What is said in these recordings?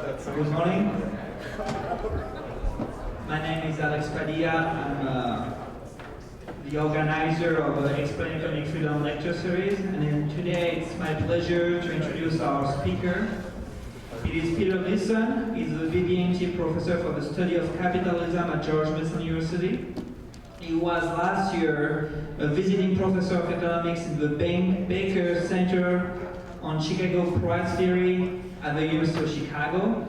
Good morning. My name is Alex Padilla. I'm the organizer of the Explain Economic Freedom lecture series, and today it's my pleasure to introduce our speaker. It is Peter Gleason. He's a BB&T professor for the study of capitalism at George Mason University. He was last year a visiting professor of economics in the Baker Center on Chicago Price Theory at the University of Chicago.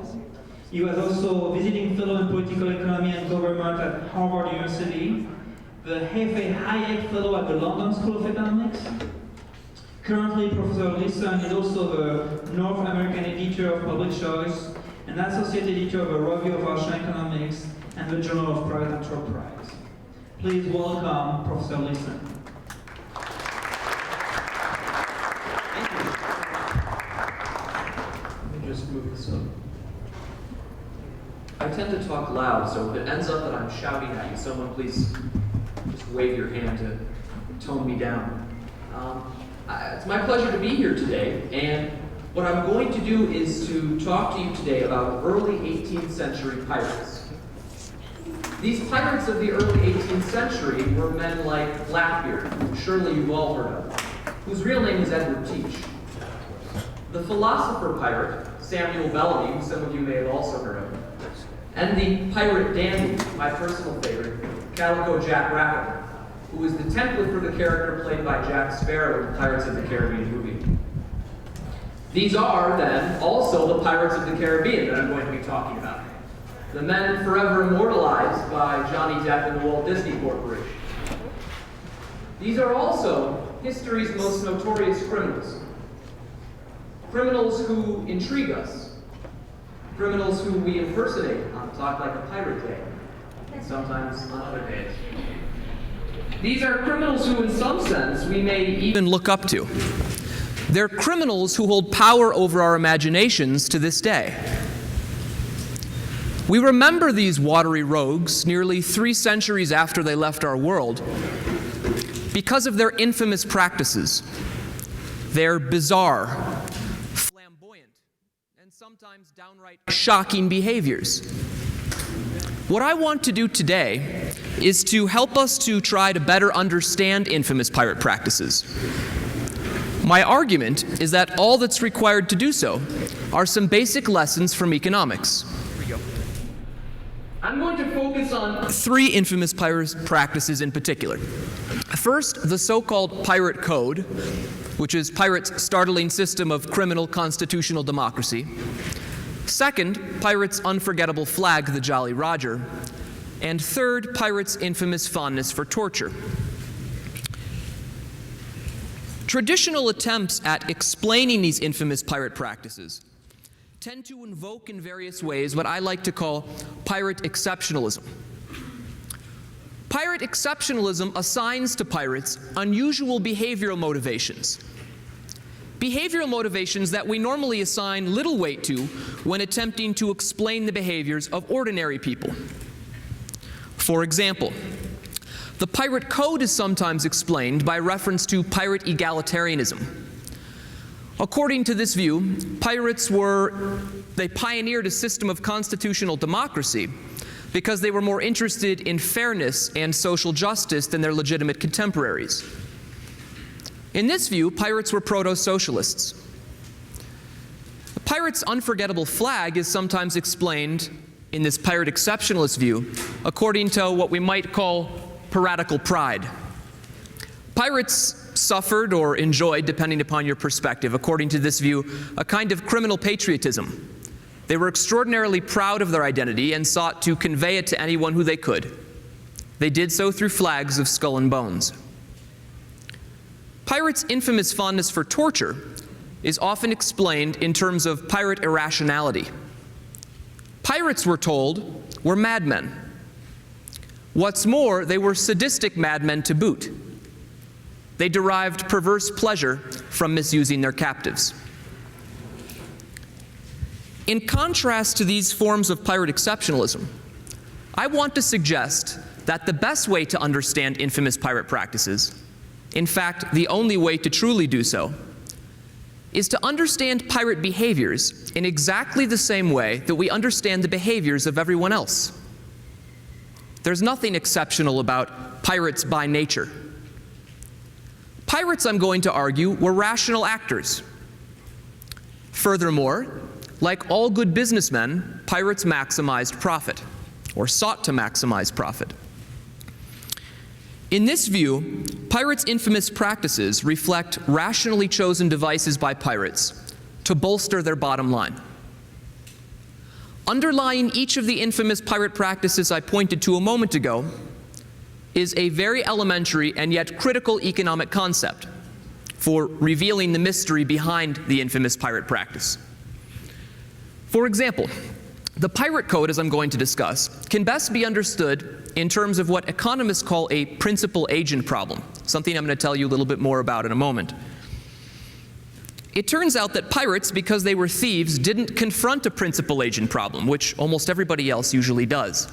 He was also a visiting fellow in political economy and government at Harvard University, the Hefe Hayek Fellow at the London School of Economics. Currently, Professor Gleason is also the North American editor of Public Choice and associate editor of a Review of Austrian Economics and the Journal of Private Enterprise. Please welcome Professor Gleason. Just move this up. I tend to talk loud, so if it ends up that I'm shouting at you, someone please just wave your hand to tone me down. It's my pleasure to be here today, and what I'm going to do is to talk to you today about early 18th century pirates. These pirates of the early 18th century were men like Blackbeard, who surely you've all heard of, whose real name is Edward Teach. The philosopher pirate, Samuel Bellamy, who some of you may have also heard of, and the pirate dandy, my personal favorite, Calico Jack Rackham, who is the template for the character played by Jack Sparrow in the Pirates of the Caribbean movie. These are, then, also the Pirates of the Caribbean that I'm going to be talking about. The men forever immortalized by Johnny Depp and the Walt Disney Corporation. These are also history's most notorious criminals. Criminals who intrigue us. Criminals who we impersonate on Talk Like a Pirate Day, and sometimes on other days. These are criminals who, in some sense, we may even look up to. They're criminals who hold power over our imaginations to this day. We remember these watery rogues nearly 3 centuries after they left our world because of their infamous practices, their bizarre, flamboyant, and sometimes downright shocking behaviors. What I want to do today is to help us to try to better understand infamous pirate practices. My argument is that all that's required to do so are some basic lessons from economics. I'm going to focus on 3 infamous pirate practices in particular. First, the so-called Pirate Code, which is pirates' startling system of criminal constitutional democracy. Second, pirates' unforgettable flag, the Jolly Roger. And third, pirates' infamous fondness for torture. Traditional attempts at explaining these infamous pirate practices tend to invoke in various ways what I like to call pirate exceptionalism. Pirate exceptionalism assigns to pirates unusual behavioral motivations. Behavioral motivations that we normally assign little weight to when attempting to explain the behaviors of ordinary people. For example, the Pirate Code is sometimes explained by reference to pirate egalitarianism. According to this view, pirates pioneered a system of constitutional democracy because they were more interested in fairness and social justice than their legitimate contemporaries. In this view, pirates were proto-socialists. The pirate's unforgettable flag is sometimes explained in this pirate exceptionalist view according to what we might call piratical pride. Pirates suffered or enjoyed, depending upon your perspective, according to this view, a kind of criminal patriotism. They were extraordinarily proud of their identity and sought to convey it to anyone who they could. They did so through flags of skull and bones. Pirates' infamous fondness for torture is often explained in terms of pirate irrationality. Pirates, we're told, were madmen. What's more, they were sadistic madmen to boot. They derived perverse pleasure from misusing their captives. In contrast to these forms of pirate exceptionalism, I want to suggest that the best way to understand infamous pirate practices, in fact, the only way to truly do so, is to understand pirate behaviors in exactly the same way that we understand the behaviors of everyone else. There's nothing exceptional about pirates by nature. Pirates, I'm going to argue, were rational actors. Furthermore, like all good businessmen, pirates maximized profit, or sought to maximize profit. In this view, pirates' infamous practices reflect rationally chosen devices by pirates to bolster their bottom line. Underlying each of the infamous pirate practices I pointed to a moment ago is a very elementary and yet critical economic concept for revealing the mystery behind the infamous pirate practice. For example, the pirate code, as I'm going to discuss, can best be understood in terms of what economists call a principal-agent problem, something I'm going to tell you a little bit more about in a moment. It turns out that pirates, because they were thieves, didn't confront a principal-agent problem, which almost everybody else usually does.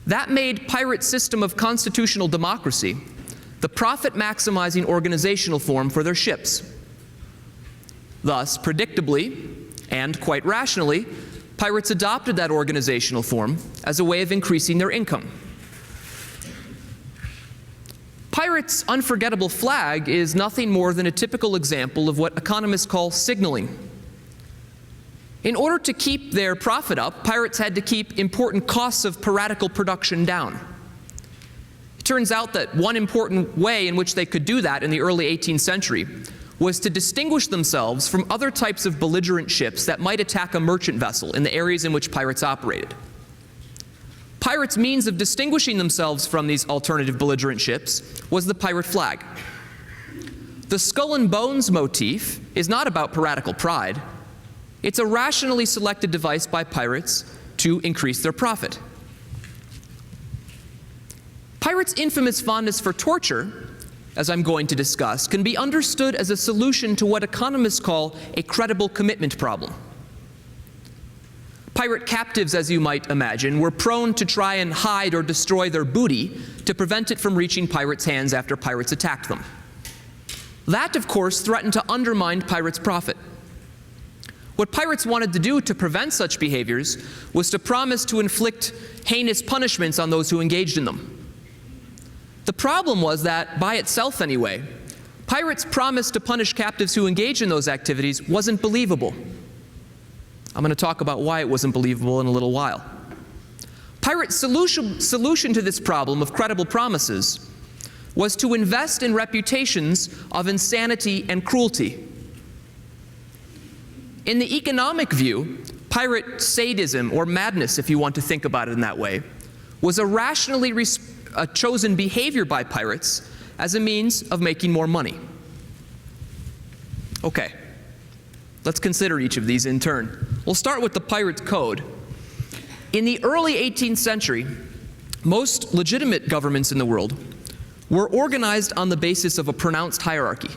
That made pirates' system of constitutional democracy the profit-maximizing organizational form for their ships. Thus, predictably, and quite rationally, pirates adopted that organizational form as a way of increasing their income. Pirates' unforgettable flag is nothing more than a typical example of what economists call signaling. In order to keep their profit up, pirates had to keep important costs of piratical production down. It turns out that one important way in which they could do that in the early 18th century was to distinguish themselves from other types of belligerent ships that might attack a merchant vessel in the areas in which pirates operated. Pirates' means of distinguishing themselves from these alternative belligerent ships was the pirate flag. The skull and bones motif is not about piratical pride. It's a rationally selected device by pirates to increase their profit. Pirates' infamous fondness for torture, as I'm going to discuss, can be understood as a solution to what economists call a credible commitment problem. Pirate captives, as you might imagine, were prone to try and hide or destroy their booty to prevent it from reaching pirates' hands after pirates attacked them. That, of course, threatened to undermine pirates' profit. What pirates wanted to do to prevent such behaviors was to promise to inflict heinous punishments on those who engaged in them. The problem was that, by itself anyway, pirates' promise to punish captives who engaged in those activities wasn't believable. I'm going to talk about why it wasn't believable in a little while. Pirates' solution to this problem of credible promises was to invest in reputations of insanity and cruelty. In the economic view, pirate sadism, or madness if you want to think about it in that way, was a rationally chosen behavior by pirates as a means of making more money. Okay, let's consider each of these in turn. We'll start with the pirate code. In the early 18th century, most legitimate governments in the world were organized on the basis of a pronounced hierarchy.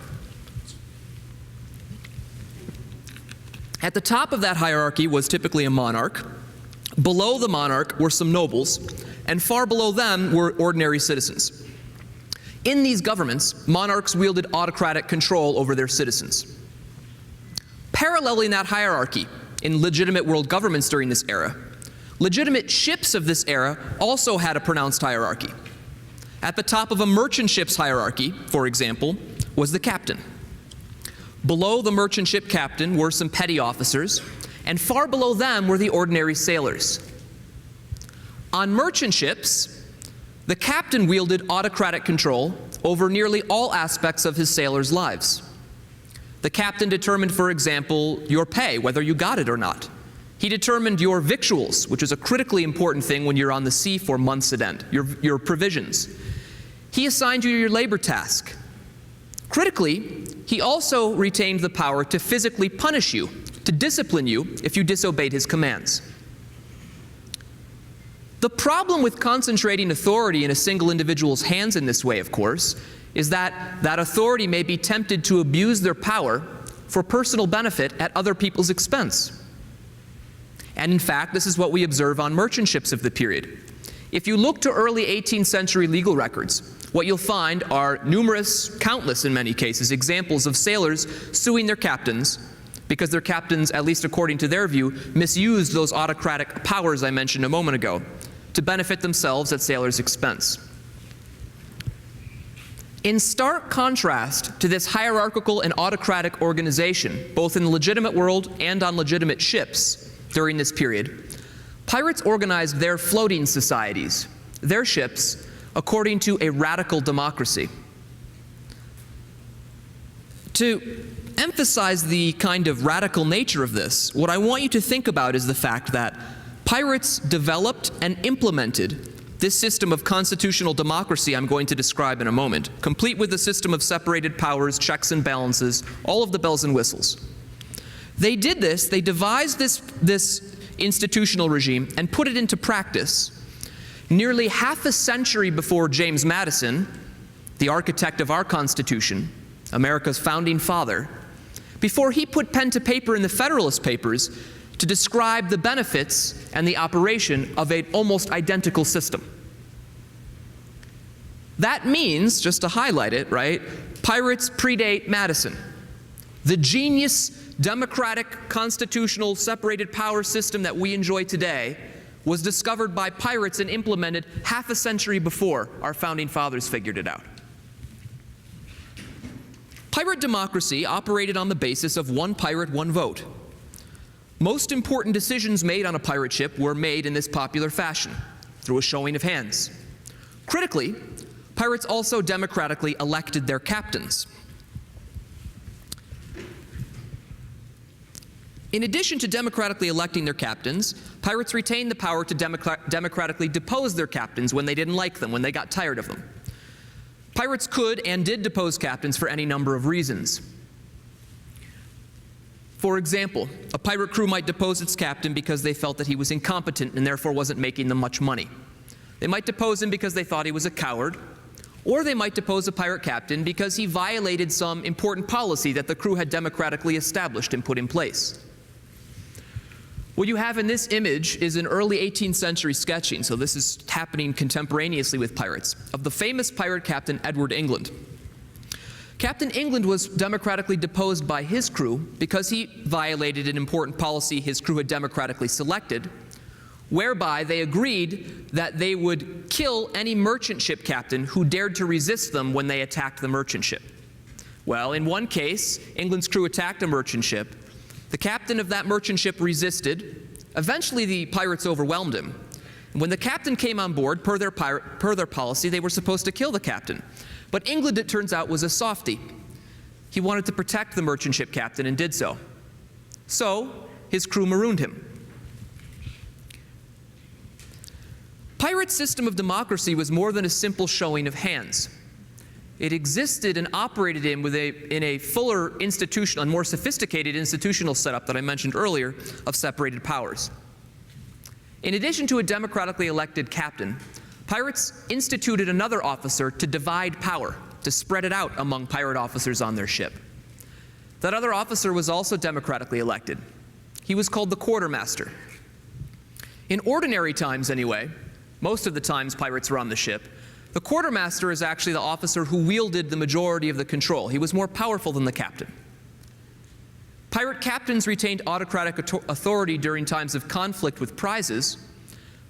At the top of that hierarchy was typically a monarch. Below the monarch were some nobles, and far below them were ordinary citizens. In these governments, monarchs wielded autocratic control over their citizens. Paralleling that hierarchy in legitimate world governments during this era, legitimate ships of this era also had a pronounced hierarchy. At the top of a merchant ship's hierarchy, for example, was the captain. Below the merchant ship captain were some petty officers, and far below them were the ordinary sailors. On merchant ships, the captain wielded autocratic control over nearly all aspects of his sailors' lives. The captain determined, for example, your pay, whether you got it or not. He determined your victuals, which is a critically important thing when you're on the sea for months at end, your provisions. He assigned you your labor task. Critically, he also retained the power to physically punish you, to discipline you if you disobeyed his commands. The problem with concentrating authority in a single individual's hands in this way, of course, is that that authority may be tempted to abuse their power for personal benefit at other people's expense. And in fact, this is what we observe on merchant ships of the period. If you look to early 18th century legal records, what you'll find are numerous, countless in many cases, examples of sailors suing their captains because their captains, at least according to their view, misused those autocratic powers I mentioned a moment ago to benefit themselves at sailors' expense. In stark contrast to this hierarchical and autocratic organization, both in the legitimate world and on legitimate ships during this period, pirates organized their floating societies, their ships, according to a radical democracy. To emphasize the kind of radical nature of this, what I want you to think about is the fact that pirates developed and implemented this system of constitutional democracy I'm going to describe in a moment, complete with a system of separated powers, checks and balances, all of the bells and whistles. They did this, they devised this institutional regime and put it into practice nearly half a century before James Madison, the architect of our Constitution, America's founding father, before he put pen to paper in the Federalist Papers to describe the benefits and the operation of an almost identical system. That means, just to highlight it, right, pirates predate Madison. The genius, democratic, constitutional, separated power system that we enjoy today was discovered by pirates and implemented half a century before our founding fathers figured it out. Pirate democracy operated on the basis of one pirate, one vote. Most important decisions made on a pirate ship were made in this popular fashion, through a showing of hands. Critically, pirates also democratically elected their captains. In addition to democratically electing their captains, pirates retained the power to democratically depose their captains when they didn't like them, when they got tired of them. Pirates could and did depose captains for any number of reasons. For example, a pirate crew might depose its captain because they felt that he was incompetent and therefore wasn't making them much money. They might depose him because they thought he was a coward, or they might depose a pirate captain because he violated some important policy that the crew had democratically established and put in place. What you have in this image is an early 18th century sketching, so this is happening contemporaneously with pirates, of the famous pirate captain Edward England. Captain England was democratically deposed by his crew because he violated an important policy his crew had democratically selected, whereby they agreed that they would kill any merchant ship captain who dared to resist them when they attacked the merchant ship. Well, in one case, England's crew attacked a merchant ship. The captain of that merchant ship resisted. Eventually, the pirates overwhelmed him. When the captain came on board, per their policy, they were supposed to kill the captain. But England, it turns out, was a softy. He wanted to protect the merchant ship captain and did so. So, his crew marooned him. Pirates' system of democracy was more than a simple showing of hands. It existed and operated in a fuller institutional and more sophisticated institutional setup that I mentioned earlier of separated powers. In addition to a democratically elected captain, pirates instituted another officer to divide power, to spread it out among pirate officers on their ship. That other officer was also democratically elected. He was called the quartermaster. In ordinary times anyway, most of the times pirates were on the ship, the quartermaster is actually the officer who wielded the majority of the control. He was more powerful than the captain. Pirate captains retained autocratic authority during times of conflict with prizes,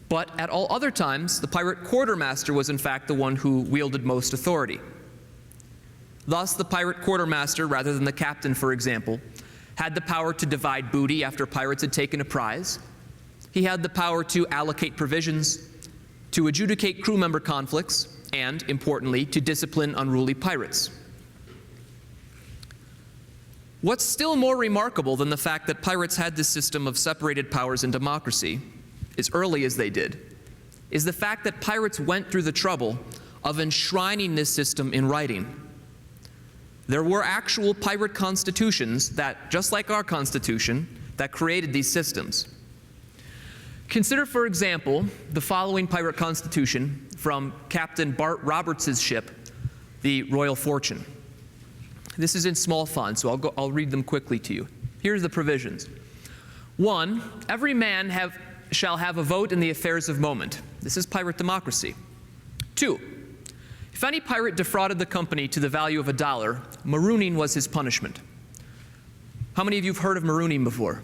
but at all other times, the pirate quartermaster was in fact the one who wielded most authority. Thus, the pirate quartermaster, rather than the captain, for example, had the power to divide booty after pirates had taken a prize. He had the power to allocate provisions, to adjudicate crew member conflicts, and, importantly, to discipline unruly pirates. What's still more remarkable than the fact that pirates had this system of separated powers and democracy, as early as they did, is the fact that pirates went through the trouble of enshrining this system in writing. There were actual pirate constitutions that, just like our Constitution, that created these systems. Consider, for example, the following pirate constitution from Captain Bart Roberts' ship, the Royal Fortune. This is in small font, so I'll read them quickly to you. Here's the provisions. 1, every man shall have a vote in the affairs of moment. This is pirate democracy. 2, If any pirate defrauded the company to the value of $1, marooning was his punishment. How many of you have heard of marooning before?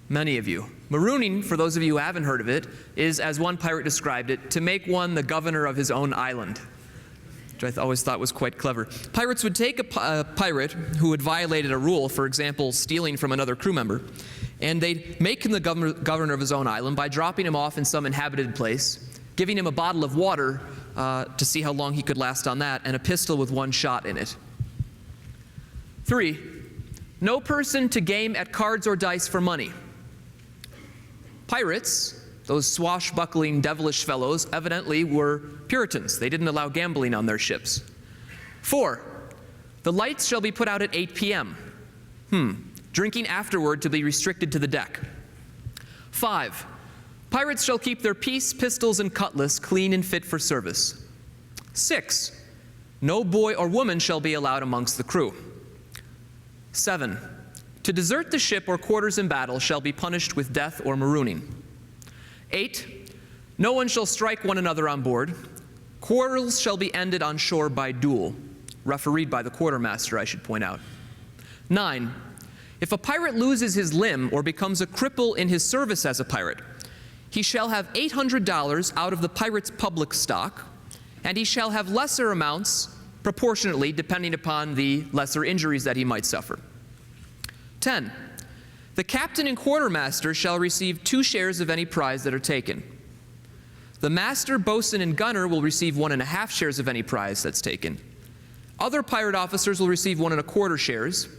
Many of you. Marooning, for those of you who haven't heard of it, is, as one pirate described it, to make one the governor of his own island, which I always thought was quite clever. Pirates would take a pirate who had violated a rule, for example, stealing from another crew member, and they'd make him the governor of his own island by dropping him off in some inhabited place, giving him a bottle of water to see how long he could last on that, and a pistol with one shot in it. 3, no person to game at cards or dice for money. Pirates, those swashbuckling, devilish fellows, evidently were Puritans. They didn't allow gambling on their ships. 4, the lights shall be put out at 8 p.m. Drinking afterward to be restricted to the deck. 5, pirates shall keep their piece, pistols, and cutlass clean and fit for service. 6, no boy or woman shall be allowed amongst the crew. 7, to desert the ship or quarters in battle shall be punished with death or marooning. 8, no one shall strike one another on board. Quarrels shall be ended on shore by duel, refereed by the quartermaster, I should point out. 9, if a pirate loses his limb or becomes a cripple in his service as a pirate, he shall have $800 out of the pirate's public stock, and he shall have lesser amounts proportionately depending upon the lesser injuries that he might suffer. 10, the captain and quartermaster shall receive 2 shares of any prize that are taken. The master, boatswain, and gunner will receive 1.5 shares of any prize that's taken. Other pirate officers will receive 1.25 shares.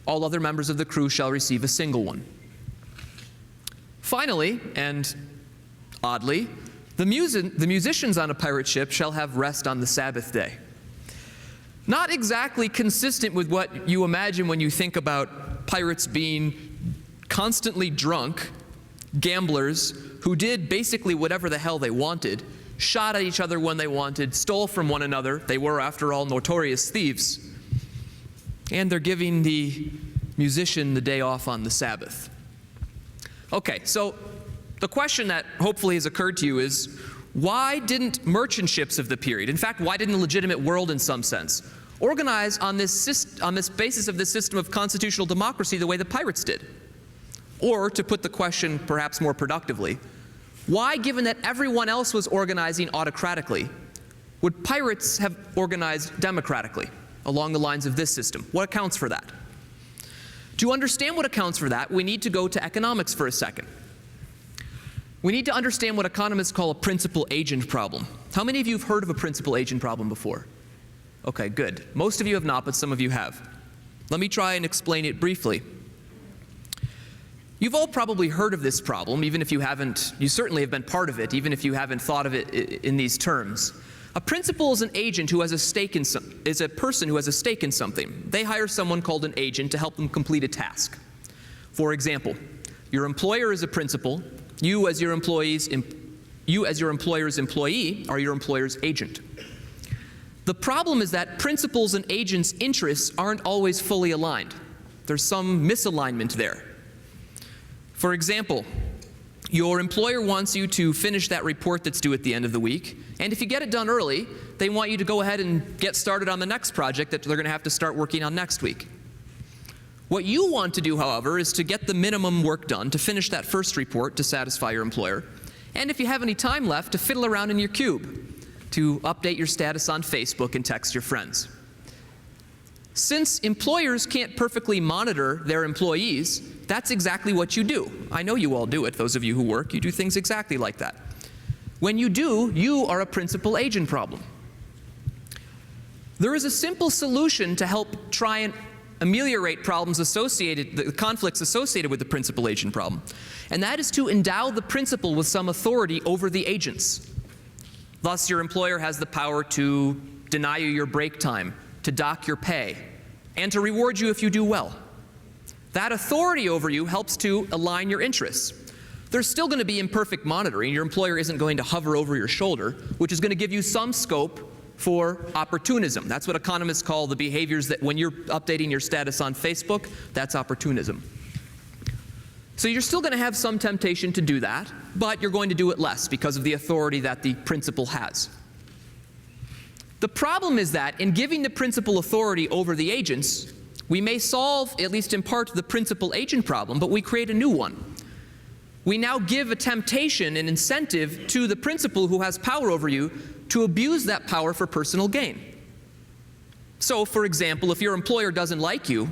All other members of the crew shall receive a single one. Finally, and oddly, the musicians on a pirate ship shall have rest on the Sabbath day. Not exactly consistent with what you imagine when you think about pirates being constantly drunk, gamblers who did basically whatever the hell they wanted, shot at each other when they wanted, stole from one another. They were, after all, notorious thieves. And they're giving the musician the day off on the Sabbath. Okay, so the question that hopefully has occurred to you is, why didn't merchant ships of the period, in fact, why didn't the legitimate world in some sense, organize on this basis of this system of constitutional democracy the way the pirates did? Or, to put the question perhaps more productively, why, given that everyone else was organizing autocratically, would pirates have organized democratically along the lines of this system? What accounts for that? To understand what accounts for that, we need to go to economics for a second. We need to understand what economists call a principal-agent problem. How many of you have heard of a principal-agent problem before? Okay, good. Most of you have not, but some of you have. Let me try and explain it briefly. You've all probably heard of this problem, even if you haven't. You certainly have been part of it, even if you haven't thought of it in these terms. A principal is an agent who has a stake in is a person who has a stake in something. They hire someone called an agent to help them complete a task. For example, your employer is a principal. You as your employer's employee are your employer's agent. The problem is that principals and agents' interests aren't always fully aligned. There's some misalignment there. For example, your employer wants you to finish that report that's due at the end of the week, and if you get it done early, they want you to go ahead and get started on the next project that they're going to have to start working on next week. What you want to do, however, is to get the minimum work done to finish that first report to satisfy your employer, and if you have any time left, to fiddle around in your cube, to update your status on Facebook and text your friends. Since employers can't perfectly monitor their employees, that's exactly what you do. I know you all do it, those of you who work, you do things exactly like that. When you do, you are a principal-agent problem. There is a simple solution to help try and ameliorate problems associated, the conflicts associated with the principal-agent problem, and that is to endow the principal with some authority over the agents. Thus, your employer has the power to deny you your break time, to dock your pay, and to reward you if you do well. That authority over you helps to align your interests. There's still going to be imperfect monitoring. Your employer isn't going to hover over your shoulder, which is going to give you some scope for opportunism. That's what economists call the behaviors that when you're updating your status on Facebook, that's opportunism. So you're still going to have some temptation to do that, but you're going to do it less because of the authority that the principal has. The problem is that in giving the principal authority over the agents, we may solve, at least in part, the principal agent problem, but we create a new one. We now give a temptation, an incentive to the principal who has power over you to abuse that power for personal gain. So, for example, if your employer doesn't like you,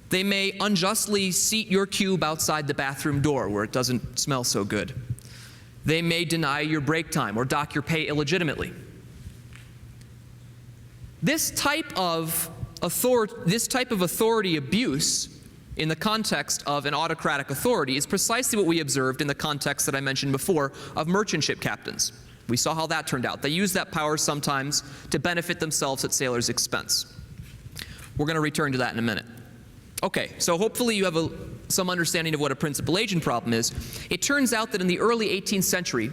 they may unjustly seat your cube outside the bathroom door where it doesn't smell so good. They may deny your break time or dock your pay illegitimately. This type of authority abuse in the context of an autocratic authority is precisely what we observed in the context that I mentioned before of merchant ship captains. We saw how that turned out. They used that power sometimes to benefit themselves at sailors' expense. We're going to return to that in a minute. Okay, so hopefully you have some understanding of what a principal agent problem is. It turns out that in the early 18th century,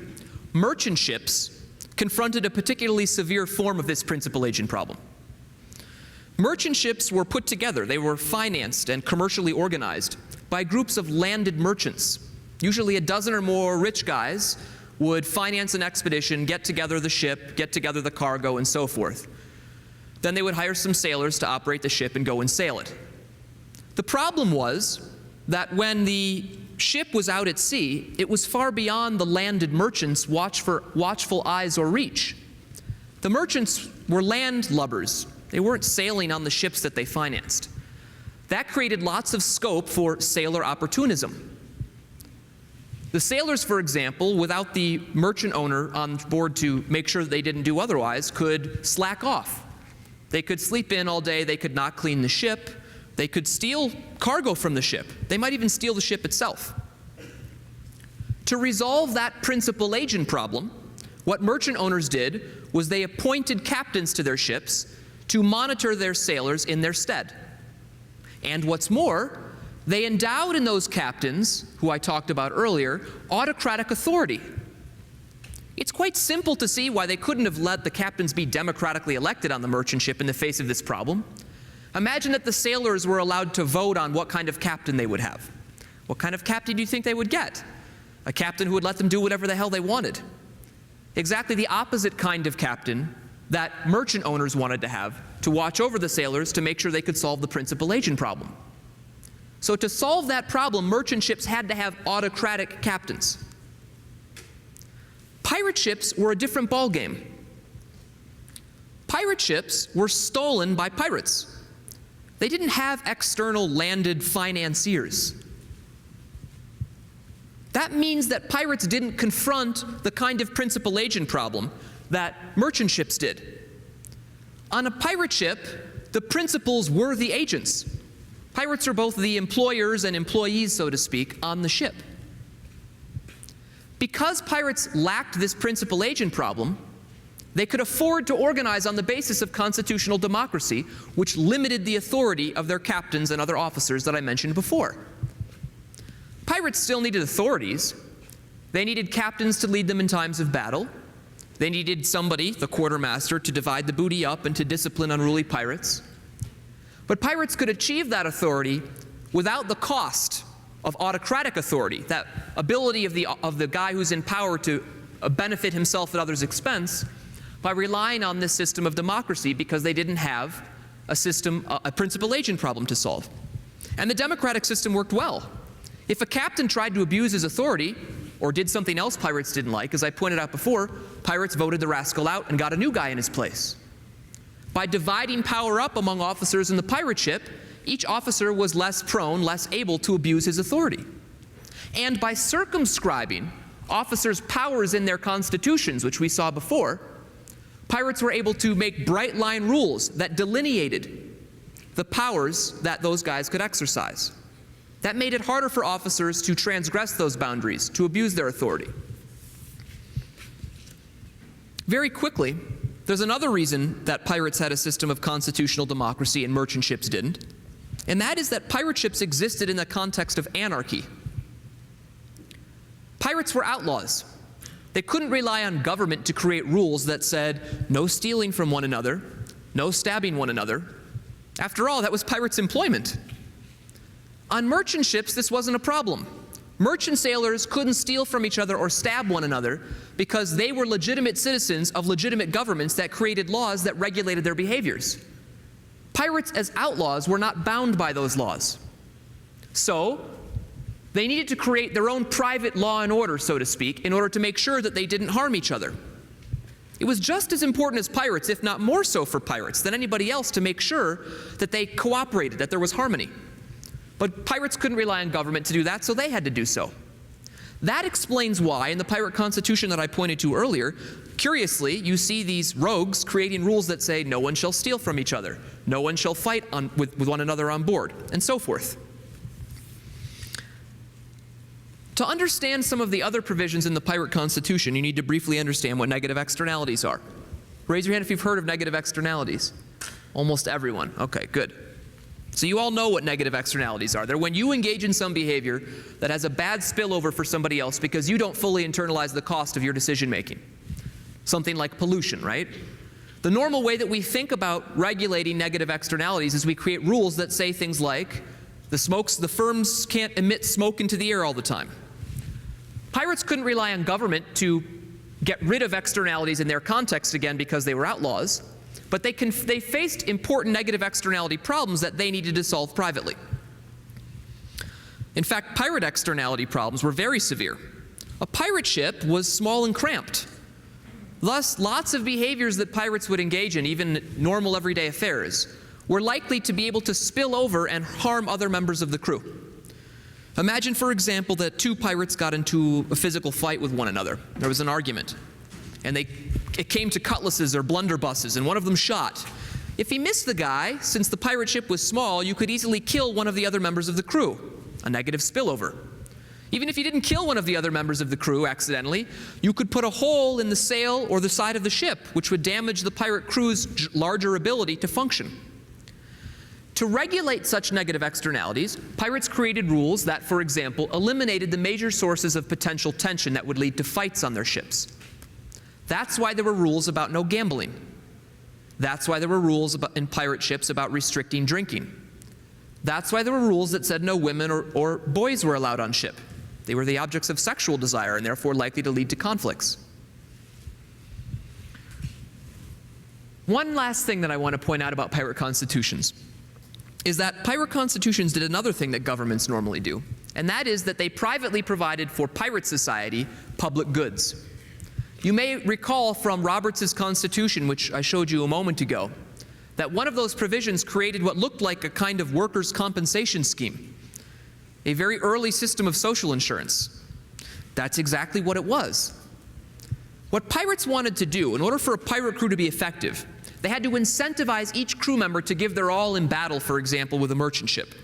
merchant ships confronted a particularly severe form of this principal agent problem. Merchant ships were put together, they were financed and commercially organized by groups of landed merchants. Usually a dozen or more rich guys would finance an expedition, get together the ship, get together the cargo, and so forth. Then they would hire some sailors to operate the ship and go and sail it. The problem was that when the ship was out at sea, it was far beyond the landed merchants' watchful eyes or reach. The merchants were landlubbers. They weren't sailing on the ships that they financed. That created lots of scope for sailor opportunism. The sailors, for example, without the merchant owner on board to make sure that they didn't do otherwise, could slack off. They could sleep in all day, they could not clean the ship, they could steal cargo from the ship. They might even steal the ship itself. To resolve that principal agent problem, what merchant owners did was they appointed captains to their ships to monitor their sailors in their stead. And what's more, they endowed in those captains, who I talked about earlier, autocratic authority. It's quite simple to see why they couldn't have let the captains be democratically elected on the merchant ship in the face of this problem. Imagine that the sailors were allowed to vote on what kind of captain they would have. What kind of captain do you think they would get? A captain who would let them do whatever the hell they wanted. Exactly the opposite kind of captain that merchant owners wanted to have to watch over the sailors to make sure they could solve the principal agent problem. So to solve that problem, merchant ships had to have autocratic captains. Pirate ships were a different ballgame. Pirate ships were stolen by pirates. They didn't have external landed financiers. That means that pirates didn't confront the kind of principal agent problem that merchant ships did. On a pirate ship, the principals were the agents. Pirates are both the employers and employees, so to speak, on the ship. Because pirates lacked this principal agent problem, they could afford to organize on the basis of constitutional democracy, which limited the authority of their captains and other officers that I mentioned before. Pirates still needed authorities. They needed captains to lead them in times of battle. They needed somebody, the quartermaster, to divide the booty up and to discipline unruly pirates. But pirates could achieve that authority without the cost of autocratic authority, that ability of the guy who's in power to benefit himself at others' expense, by relying on this system of democracy because they didn't have a principal agent problem to solve. And the democratic system worked well. If a captain tried to abuse his authority or did something else pirates didn't like, as I pointed out before, pirates voted the rascal out and got a new guy in his place. By dividing power up among officers in the pirate ship, each officer was less prone, less able to abuse his authority. And by circumscribing officers' powers in their constitutions, which we saw before, pirates were able to make bright line rules that delineated the powers that those guys could exercise. That made it harder for officers to transgress those boundaries, to abuse their authority. Very quickly, there's another reason that pirates had a system of constitutional democracy and merchant ships didn't, and that is that pirate ships existed in the context of anarchy. Pirates were outlaws. They couldn't rely on government to create rules that said no stealing from one another, no stabbing one another. After all, that was pirates' employment. On merchant ships, this wasn't a problem. Merchant sailors couldn't steal from each other or stab one another because they were legitimate citizens of legitimate governments that created laws that regulated their behaviors. Pirates as outlaws were not bound by those laws. So, they needed to create their own private law and order, so to speak, in order to make sure that they didn't harm each other. It was just as important as pirates, if not more so for pirates, than anybody else to make sure that they cooperated, that there was harmony. But pirates couldn't rely on government to do that, so they had to do so. That explains why, in the pirate constitution that I pointed to earlier, curiously, you see these rogues creating rules that say no one shall steal from each other, no one shall fight with one another on board, and so forth. To understand some of the other provisions in the pirate constitution, you need to briefly understand what negative externalities are. Raise your hand if you've heard of negative externalities. Almost everyone. Okay, good. So you all know what negative externalities are. They're when you engage in some behavior that has a bad spillover for somebody else because you don't fully internalize the cost of your decision making. Something like pollution, right? The normal way that we think about regulating negative externalities is we create rules that say things like the firms can't emit smoke into the air all the time. Pirates couldn't rely on government to get rid of externalities in their context again because they were outlaws, but they faced important negative externality problems that they needed to solve privately. In fact, pirate externality problems were very severe. A pirate ship was small and cramped. Thus, lots of behaviors that pirates would engage in, even normal everyday affairs, were likely to be able to spill over and harm other members of the crew. Imagine, for example, that two pirates got into a physical fight with one another. There was an argument, and it came to cutlasses or blunderbusses, and one of them shot. If he missed the guy, since the pirate ship was small, you could easily kill one of the other members of the crew, a negative spillover. Even if you didn't kill one of the other members of the crew accidentally, you could put a hole in the sail or the side of the ship, which would damage the pirate crew's larger ability to function. To regulate such negative externalities, pirates created rules that, for example, eliminated the major sources of potential tension that would lead to fights on their ships. That's why there were rules about no gambling. That's why there were rules in pirate ships about restricting drinking. That's why there were rules that said no women or boys were allowed on ship. They were the objects of sexual desire and therefore likely to lead to conflicts. One last thing that I want to point out about pirate constitutions is that pirate constitutions did another thing that governments normally do, and that is that they privately provided for pirate society public goods. You may recall from Roberts' Constitution, which I showed you a moment ago, that one of those provisions created what looked like a kind of workers' compensation scheme, a very early system of social insurance. That's exactly what it was. What pirates wanted to do, in order for a pirate crew to be effective, they had to incentivize each crew member to give their all in battle, for example, with a merchant ship.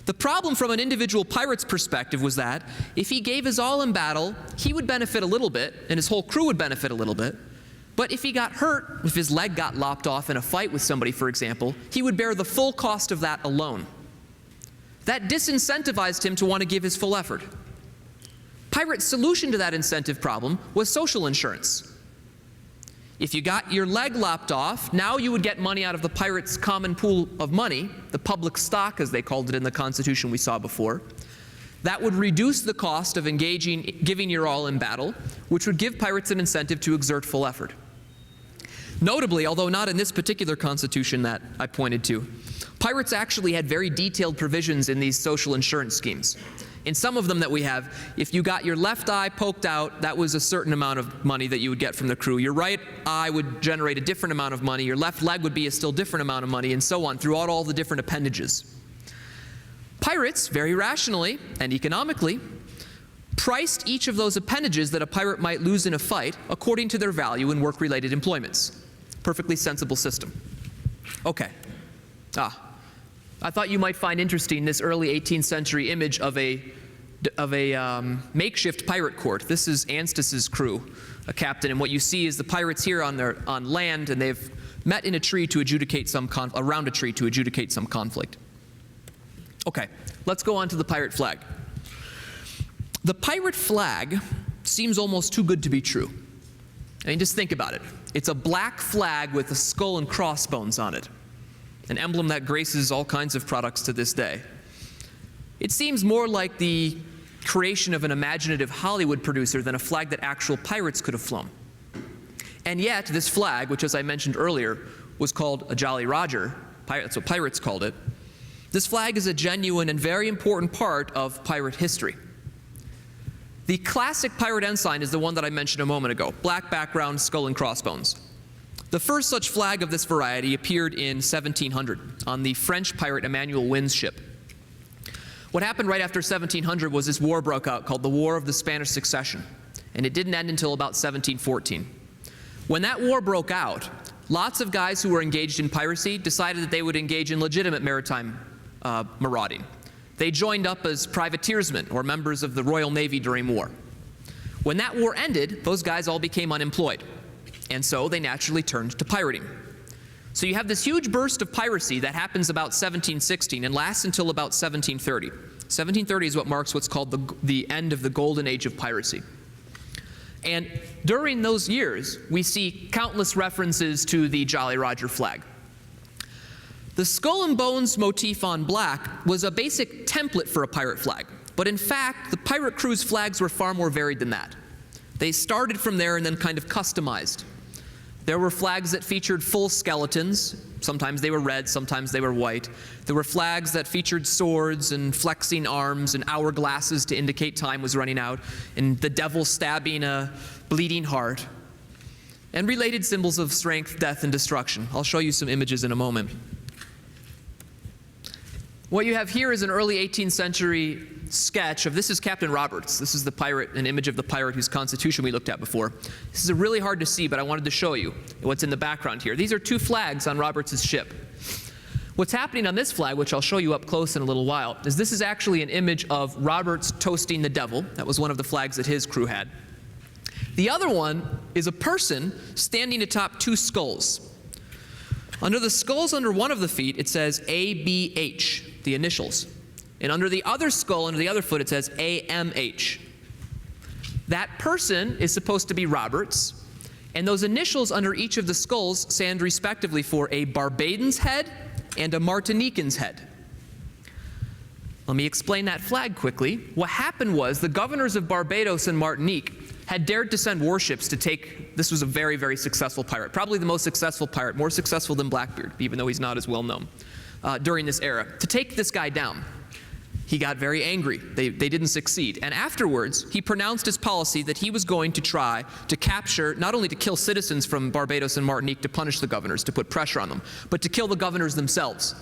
The problem from an individual pirate's perspective was that if he gave his all in battle, he would benefit a little bit, and his whole crew would benefit a little bit. But if he got hurt, if his leg got lopped off in a fight with somebody, for example, he would bear the full cost of that alone. That disincentivized him to want to give his full effort. Pirates' solution to that incentive problem was social insurance. If you got your leg lopped off, now you would get money out of the pirates' common pool of money, the public stock as they called it in the Constitution we saw before. That would reduce the cost of giving your all in battle, which would give pirates an incentive to exert full effort. Notably, although not in this particular constitution that I pointed to, pirates actually had very detailed provisions in these social insurance schemes. In some of them that we have, if you got your left eye poked out, that was a certain amount of money that you would get from the crew. Your right eye would generate a different amount of money. Your left leg would be a still different amount of money, and so on, throughout all the different appendages. Pirates, very rationally and economically, priced each of those appendages that a pirate might lose in a fight according to their value in work-related employments. Perfectly sensible system. Okay. I thought you might find interesting this early 18th century image of a makeshift pirate court. This is Anstis's crew, a captain, and what you see is the pirates here on land, and they've met in a tree to adjudicate around a tree to adjudicate some conflict. Okay, let's go on to the pirate flag. The pirate flag seems almost too good to be true. I mean, just think about it. It's a black flag with a skull and crossbones on it, an emblem that graces all kinds of products to this day. It seems more like the creation of an imaginative Hollywood producer than a flag that actual pirates could have flown. And yet, this flag, which as I mentioned earlier, was called a Jolly Roger, that's what pirates called it, this flag is a genuine and very important part of pirate history. The classic pirate ensign is the one that I mentioned a moment ago, black background, skull and crossbones. The first such flag of this variety appeared in 1700 on the French pirate Emmanuel Wynn's ship. What happened right after 1700 was this war broke out called the War of the Spanish Succession, and it didn't end until about 1714. When that war broke out, lots of guys who were engaged in piracy decided that they would engage in legitimate maritime marauding. They joined up as privateersmen or members of the Royal Navy during war. When that war ended, those guys all became unemployed, and so they naturally turned to pirating. So you have this huge burst of piracy that happens about 1716 and lasts until about 1730. 1730 is what marks what's called the end of the golden age of piracy. And during those years, we see countless references to the Jolly Roger flag. The skull and bones motif on black was a basic template for a pirate flag, but in fact, the pirate crew's flags were far more varied than that. They started from there and then kind of customized. There were flags that featured full skeletons. Sometimes they were red, sometimes they were white. There were flags that featured swords and flexing arms and hourglasses to indicate time was running out, and the devil stabbing a bleeding heart, and related symbols of strength, death, and destruction. I'll show you some images in a moment. What you have here is an early 18th century sketch of, this is Captain Roberts. This is the pirate, an image of the pirate whose constitution we looked at before. This is really hard to see, but I wanted to show you what's in the background here. These are two flags on Roberts' ship. What's happening on this flag, which I'll show you up close in a little while, is this is actually an image of Roberts toasting the devil. That was one of the flags that his crew had. The other one is a person standing atop two skulls. Under the skulls under one of the feet, it says ABH, the initials. And under the other skull, under the other foot, it says AMH. That person is supposed to be Roberts, and those initials under each of the skulls stand respectively for a Barbadan's head and a Martinican's head. Let me explain that flag quickly. What happened was the governors of Barbados and Martinique had dared to send warships to take, this was a very, very successful pirate, probably the most successful pirate, more successful than Blackbeard, even though he's not as well known, during this era, to take this guy down. He got very angry. They didn't succeed. And afterwards, he pronounced his policy that he was going to try to capture, not only to kill citizens from Barbados and Martinique to punish the governors, to put pressure on them, but to kill the governors themselves.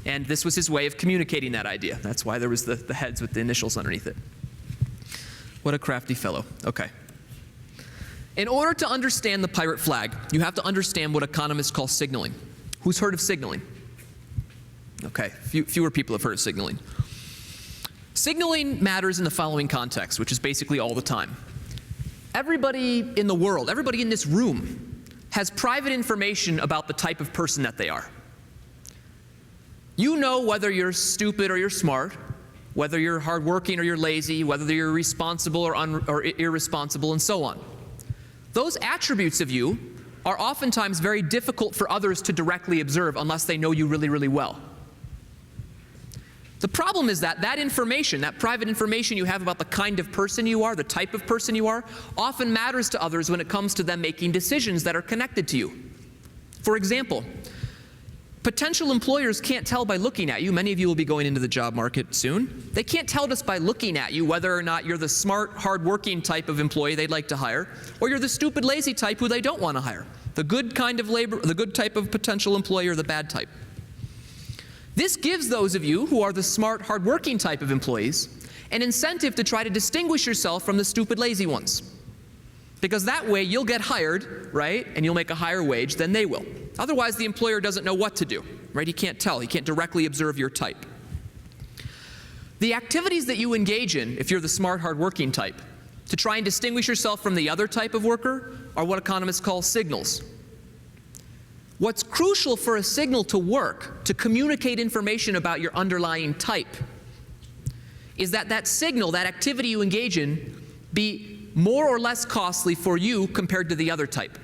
And this was his way of communicating that idea. That's why there was the heads with the initials underneath it. What a crafty fellow. Okay. In order to understand the pirate flag, you have to understand what economists call signaling. Who's heard of signaling? Okay, fewer people have heard of signaling. Signaling matters in the following context, which is basically all the time. Everybody in the world, everybody in this room, has private information about the type of person that they are. You know whether you're stupid or you're smart, whether you're hardworking or you're lazy, whether you're responsible or irresponsible, and so on. Those attributes of you are oftentimes very difficult for others to directly observe unless they know you really, really well. The problem is that that information, that private information you have about the kind of person you are, the type of person you are, often matters to others when it comes to them making decisions that are connected to you. For example, potential employers can't tell by looking at you. Many of you will be going into the job market soon. They can't tell just by looking at you whether or not you're the smart, hardworking type of employee they'd like to hire, or you're the stupid, lazy type who they don't want to hire. The good kind of labor, the good type of potential employee, or the bad type. This gives those of you who are the smart, hardworking type of employees an incentive to try to distinguish yourself from the stupid, lazy ones. Because that way you'll get hired, right, and you'll make a higher wage than they will. Otherwise, the employer doesn't know what to do, right? He can't tell. He can't directly observe your type. The activities that you engage in, if you're the smart, hardworking type, to try and distinguish yourself from the other type of worker are what economists call signals. What's crucial for a signal to work, to communicate information about your underlying type, is that that signal, that activity you engage in, be more or less costly for you compared to the other type.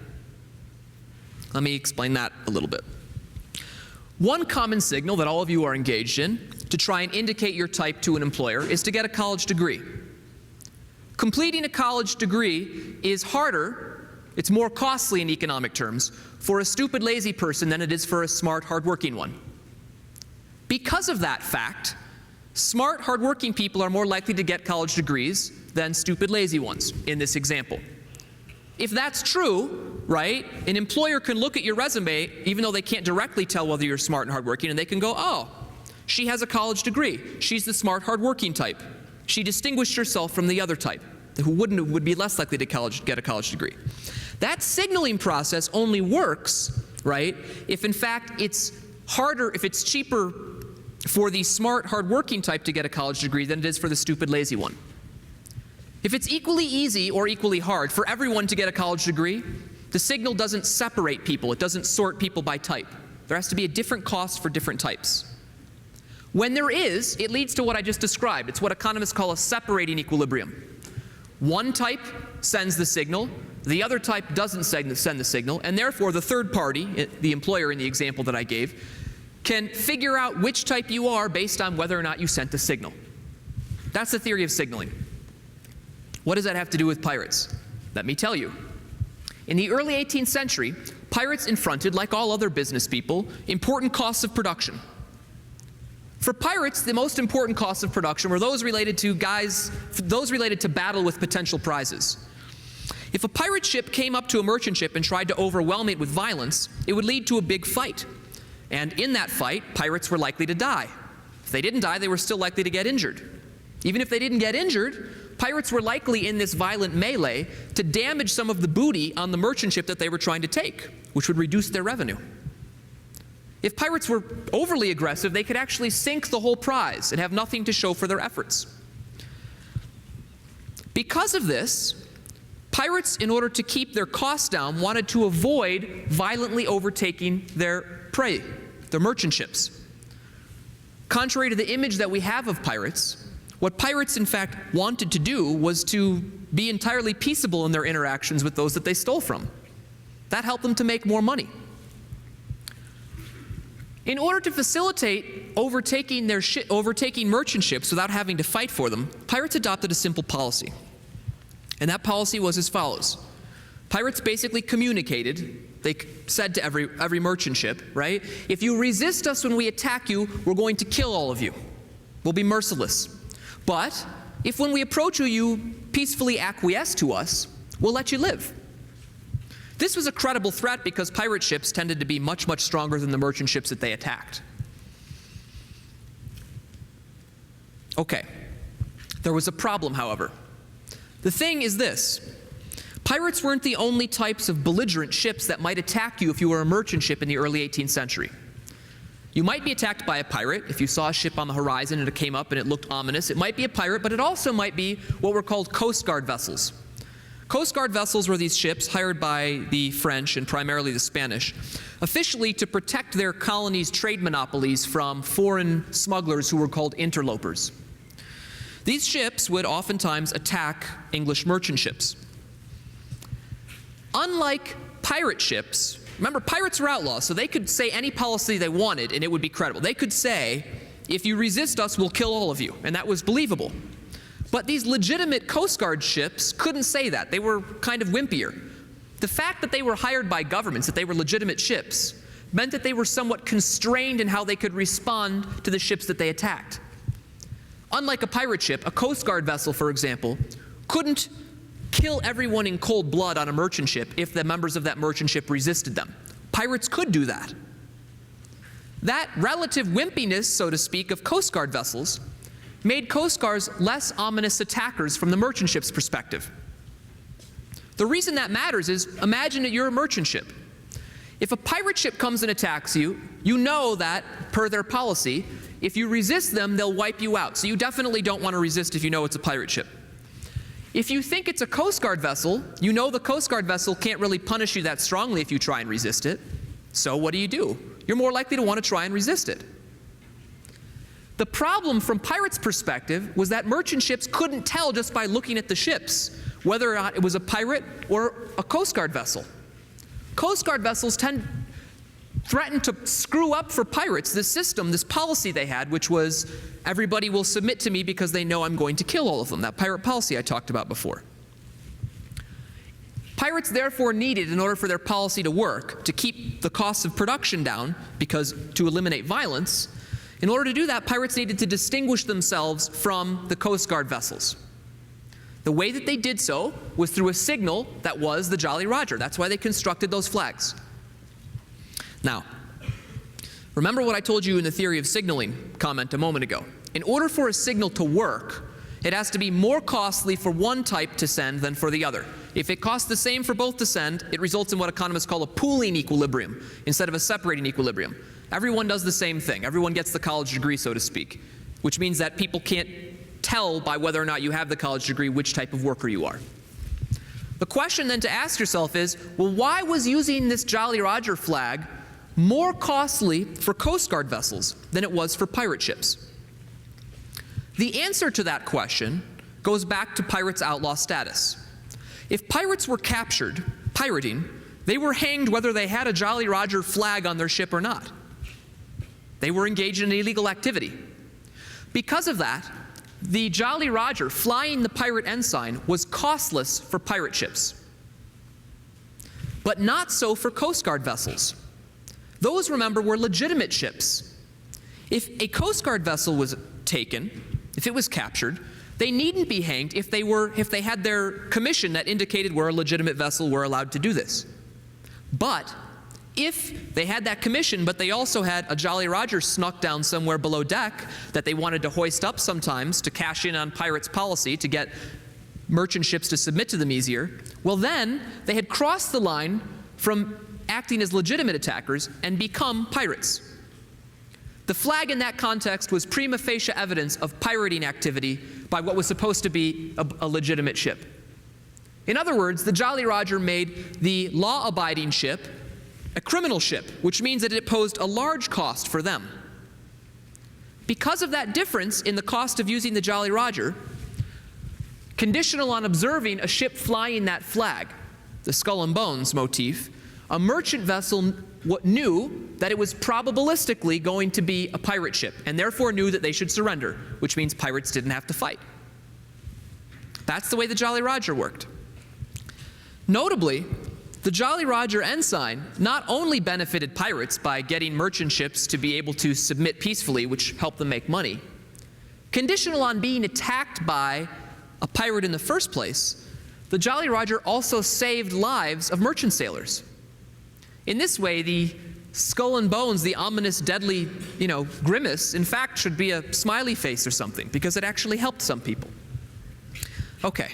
Let me explain that a little bit. One common signal that all of you are engaged in to try and indicate your type to an employer is to get a college degree. Completing a college degree is harder, it's more costly in economic terms, for a stupid, lazy person than it is for a smart, hardworking one. Because of that fact, smart, hardworking people are more likely to get college degrees than stupid, lazy ones in this example. If that's true, right, an employer can look at your resume, even though they can't directly tell whether you're smart and hardworking, and they can go, oh, she has a college degree. She's the smart, hardworking type. She distinguished herself from the other type, who would be less likely to get a college degree. That signaling process only works, right, if in fact it's harder, if it's cheaper for the smart, hardworking type to get a college degree than it is for the stupid, lazy one. If it's equally easy or equally hard for everyone to get a college degree, the signal doesn't separate people. It doesn't sort people by type. There has to be a different cost for different types. When there is, it leads to what I just described. It's what economists call a separating equilibrium. One type sends the signal, the other type doesn't send the signal, and therefore the third party, the employer in the example that I gave, can figure out which type you are based on whether or not you sent the signal. That's the theory of signaling. What does that have to do with pirates? Let me tell you. In the early 18th century, pirates confronted, like all other business people, important costs of production. For pirates, the most important costs of production were those related to battle with potential prizes. If a pirate ship came up to a merchant ship and tried to overwhelm it with violence, it would lead to a big fight. And in that fight, pirates were likely to die. If they didn't die, they were still likely to get injured. Even if they didn't get injured, pirates were likely in this violent melee to damage some of the booty on the merchant ship that they were trying to take, which would reduce their revenue. If pirates were overly aggressive, they could actually sink the whole prize and have nothing to show for their efforts. Because of this, pirates, in order to keep their costs down, wanted to avoid violently overtaking their prey, their merchant ships. Contrary to the image that we have of pirates, what pirates in fact wanted to do was to be entirely peaceable in their interactions with those that they stole from. That helped them to make more money. In order to facilitate overtaking merchant ships without having to fight for them, pirates adopted a simple policy. And that policy was as follows. Pirates basically communicated, they said to every merchant ship, right, if you resist us when we attack you, we're going to kill all of you. We'll be merciless. But if when we approach you, you peacefully acquiesce to us, we'll let you live. This was a credible threat because pirate ships tended to be much, much stronger than the merchant ships that they attacked. Okay. There was a problem, however. The thing is this. Pirates weren't the only types of belligerent ships that might attack you if you were a merchant ship in the early 18th century. You might be attacked by a pirate if you saw a ship on the horizon and it came up and it looked ominous. It might be a pirate, but it also might be what were called Coast Guard vessels. Coast Guard vessels were these ships hired by the French and primarily the Spanish, officially to protect their colonies' trade monopolies from foreign smugglers who were called interlopers. These ships would oftentimes attack English merchant ships. Unlike pirate ships, remember, pirates were outlaws, so they could say any policy they wanted and it would be credible. They could say, if you resist us, we'll kill all of you, and that was believable. But these legitimate Coast Guard ships couldn't say that. They were kind of wimpier. The fact that they were hired by governments, that they were legitimate ships, meant that they were somewhat constrained in how they could respond to the ships that they attacked. Unlike a pirate ship, a Coast Guard vessel, for example, couldn't kill everyone in cold blood on a merchant ship if the members of that merchant ship resisted them. Pirates could do that. That relative wimpiness, so to speak, of Coast Guard vessels made Coast Guards less ominous attackers from the merchant ship's perspective. The reason that matters is, imagine that you're a merchant ship. If a pirate ship comes and attacks you, you know that, per their policy, if you resist them, they'll wipe you out. So you definitely don't want to resist if you know it's a pirate ship. If you think it's a Coast Guard vessel, you know the Coast Guard vessel can't really punish you that strongly if you try and resist it. So what do? You're more likely to want to try and resist it. The problem from pirates' perspective was that merchant ships couldn't tell just by looking at the ships whether or not it was a pirate or a Coast Guard vessel. Coast Guard vessels threatened to screw up for pirates this system, this policy they had, which was everybody will submit to me because they know I'm going to kill all of them, that pirate policy I talked about before. Pirates therefore needed, in order for their policy to work, to keep the costs of production down, because to eliminate violence, in order to do that, pirates needed to distinguish themselves from the Coast Guard vessels. The way that they did so was through a signal that was the Jolly Roger. That's why they constructed those flags. Now, remember what I told you in the theory of signaling comment a moment ago. In order for a signal to work, it has to be more costly for one type to send than for the other. If it costs the same for both to send, it results in what economists call a pooling equilibrium instead of a separating equilibrium. Everyone does the same thing. Everyone gets the college degree, so to speak, which means that people can't tell by whether or not you have the college degree which type of worker you are. The question then to ask yourself is, well, why was using this Jolly Roger flag more costly for Coast Guard vessels than it was for pirate ships? The answer to that question goes back to pirates' outlaw status. If pirates were captured pirating, they were hanged whether they had a Jolly Roger flag on their ship or not. They were engaged in illegal activity. Because of that, the Jolly Roger flying the pirate ensign was costless for pirate ships, but not so for Coast Guard vessels. Those, remember, were legitimate ships. If a Coast Guard vessel was taken, if it was captured, they needn't be hanged if they had their commission that indicated we're a legitimate vessel, we're allowed to do this. But if they had that commission, but they also had a Jolly Roger snuck down somewhere below deck that they wanted to hoist up sometimes to cash in on pirates' policy to get merchant ships to submit to them easier, well then they had crossed the line from acting as legitimate attackers and become pirates. The flag in that context was prima facie evidence of pirating activity by what was supposed to be a legitimate ship. In other words, the Jolly Roger made the law-abiding ship a criminal ship, which means that it posed a large cost for them. Because of that difference in the cost of using the Jolly Roger, conditional on observing a ship flying that flag, the skull and bones motif, a merchant vessel knew that it was probabilistically going to be a pirate ship, and therefore knew that they should surrender, which means pirates didn't have to fight. That's the way the Jolly Roger worked. Notably, the Jolly Roger ensign not only benefited pirates by getting merchant ships to be able to submit peacefully, which helped them make money, conditional on being attacked by a pirate in the first place, the Jolly Roger also saved lives of merchant sailors. In this way, the skull and bones, the ominous, deadly, grimace, in fact, should be a smiley face or something, because it actually helped some people. Okay.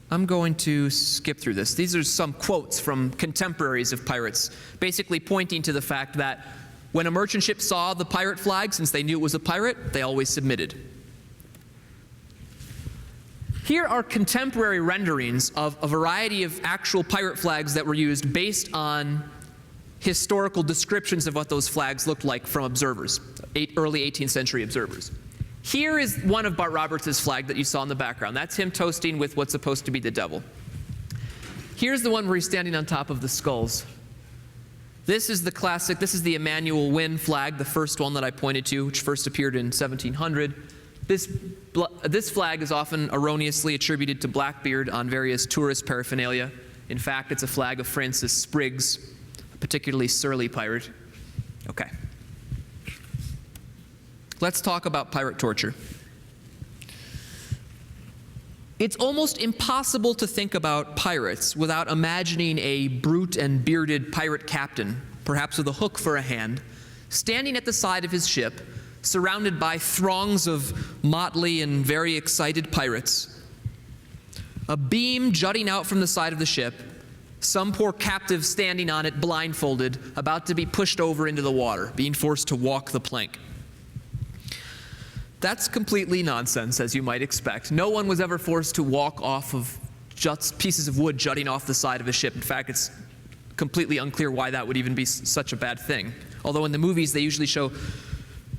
I'm going to skip through this. These are some quotes from contemporaries of pirates, basically pointing to the fact that when a merchant ship saw the pirate flag, since they knew it was a pirate, they always submitted. Here are contemporary renderings of a variety of actual pirate flags that were used based on historical descriptions of what those flags looked like from observers, early 18th century observers. Here is one of Bart Roberts' flag that you saw in the background. That's him toasting with what's supposed to be the devil. Here's the one where he's standing on top of the skulls. This is the classic, this is the Emmanuel Wynne flag, the first one that I pointed to, which first appeared in 1700. This flag is often erroneously attributed to Blackbeard on various tourist paraphernalia. In fact, it's a flag of Francis Spriggs, a particularly surly pirate. Okay. Let's talk about pirate torture. It's almost impossible to think about pirates without imagining a brute and bearded pirate captain, perhaps with a hook for a hand, standing at the side of his ship, surrounded by throngs of motley and very excited pirates. A beam jutting out from the side of the ship, some poor captive standing on it blindfolded, about to be pushed over into the water, being forced to walk the plank. That's completely nonsense, as you might expect. No one was ever forced to walk off of just pieces of wood jutting off the side of a ship. In fact, it's completely unclear why that would even be such a bad thing. Although in the movies they usually show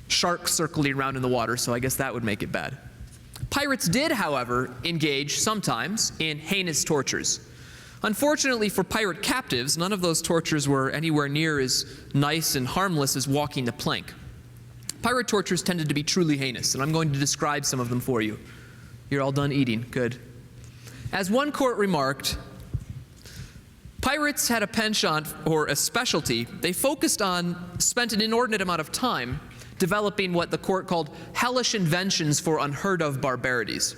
sharks circling around in the water, so I guess that would make it bad. Pirates did, however, engage sometimes in heinous tortures. Unfortunately for pirate captives, none of those tortures were anywhere near as nice and harmless as walking the plank. Pirate tortures tended to be truly heinous, and I'm going to describe some of them for you. You're all done eating, good. As one court remarked, pirates had a penchant, or a specialty. They spent an inordinate amount of time developing what the court called hellish inventions for unheard of barbarities.